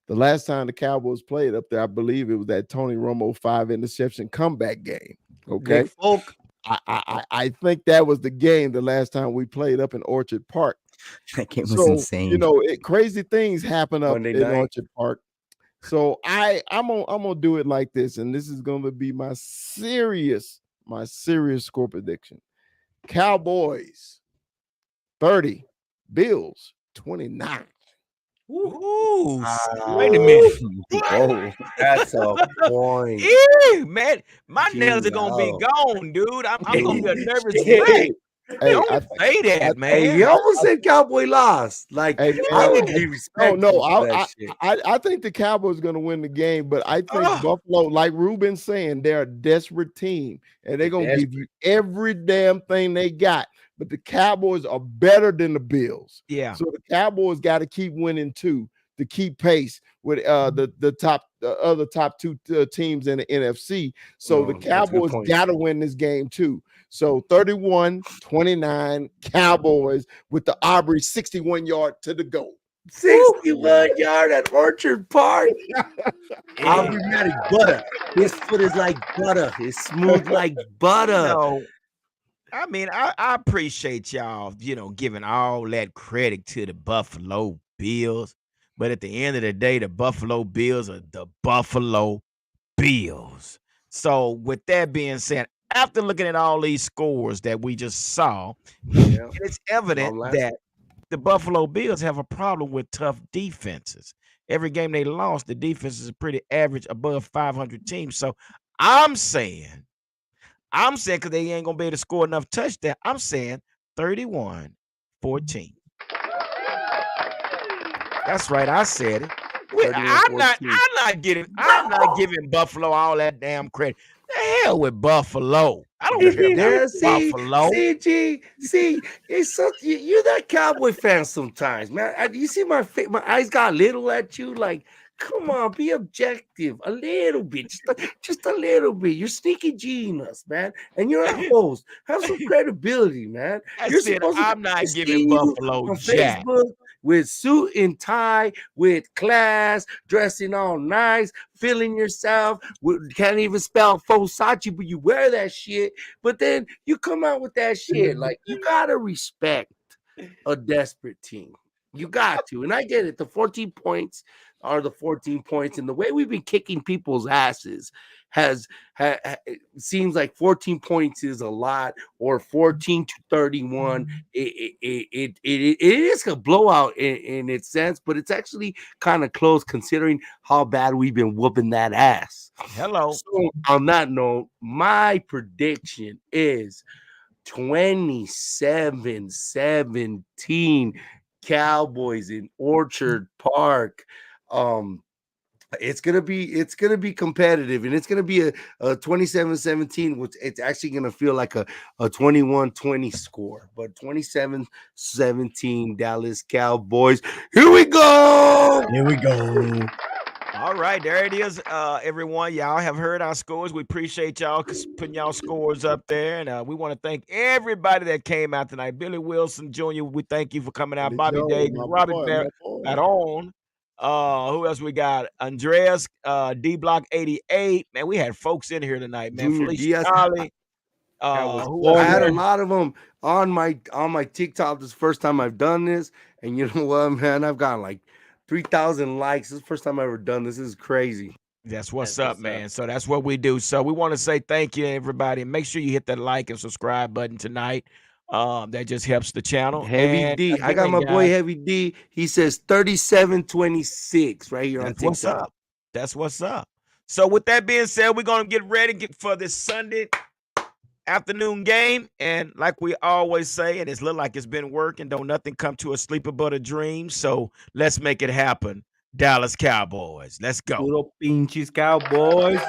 the last time the Cowboys played up there, I believe it was that Tony Romo 5 interception comeback game. Okay, Nick Folk. I think that was the game the last time we played up in Orchard Park. That game was insane. Crazy things happen up Monday in night. Orchard Park. So I'm gonna do it like this, and this is gonna be my serious score prediction. Cowboys 30, Bills 29. Ooh, wait a minute. Oh, that's a point. Yeah, man, my nails are gonna be gone, dude. I'm gonna be a nervous wreck. Hey, Don't say that, man. Hey, you almost said Cowboy lost. Like, Hey, man, I would be respectful. I think the Cowboys are going to win the game, but I think Buffalo, like Ruben saying, they're a desperate team, and they're going to give you every damn thing they got. But the Cowboys are better than the Bills. Yeah. So the Cowboys got to keep winning too to keep pace with the other top two teams in the NFC. So the Cowboys got to win this game too. So 31-29 Cowboys with the Aubrey 61-yard to the goal. 61-yard at Orchard Park. Aubrey Matic butter. His foot is like butter. It's smooth like butter. I mean, I appreciate y'all, giving all that credit to the Buffalo Bills. But at the end of the day, the Buffalo Bills are the Buffalo Bills. So with that being said, after looking at all these scores that we just saw, it's evident that the Buffalo Bills have a problem with tough defenses. Every game they lost, the defense is pretty average, above 500 teams. So I'm saying because they ain't going to be able to score enough touchdowns, I'm saying 31-14. That's right. I said it. I'm not giving Buffalo all that damn credit. The hell with Buffalo. I don't care about Buffalo. It's so, you're that Cowboy fan sometimes, man. You see my eyes got little at you, like, come on, be objective a little bit, just a little bit. You're sneaky genius, man, and you're a host. Have some credibility, man. I'm not giving Buffalo on jack. Facebook with suit and tie, with class, dressing all nice, feeling yourself. Can't even spell Fosachi, but you wear that shit. But then you come out with that shit. Like, you gotta respect a desperate team. You got to, and I get it. The 14 points are the 14 points, and the way we've been kicking people's asses it seems like 14 points is a lot, or 14-31. It is a blowout in its sense, but it's actually kind of close considering how bad we've been whooping that ass. Hello. So on that note, my prediction is 27-17 Cowboys in Orchard Park. It's gonna be competitive, and it's gonna be a 27-17, which it's actually gonna feel like a 21-20 score, but 27-17 Dallas Cowboys. Here we go. All right, there it is, everyone. Y'all have heard our scores. We appreciate y'all putting y'all scores up there, and we want to thank everybody that came out tonight. Billy Wilson Jr., we thank you for coming out. Bobby Davis, Robert Baron. Who else we got? Andreas, D Block 88. Man, we had folks in here tonight, man. Felicia Charlie. I had a lot of them on my TikTok. This is the first time I've done this, and you know what, man? I've gotten like 3,000 likes. This is the first time I've ever done this. This is crazy. That's what's up, man. So that's what we do. So we want to say thank you to everybody, and make sure you hit that like and subscribe button tonight. That just helps the channel. Heavy D. Again, I got my boy Heavy D. He says 37-26 right here on TikTok. What's up. That's what's up. So with that being said, we're going to get ready for this Sunday afternoon game. And like we always say, and it's look like it's been working, don't nothing come to a sleeper but a dream. So let's make it happen. Dallas Cowboys. Let's go. Puro pinches Cowboys.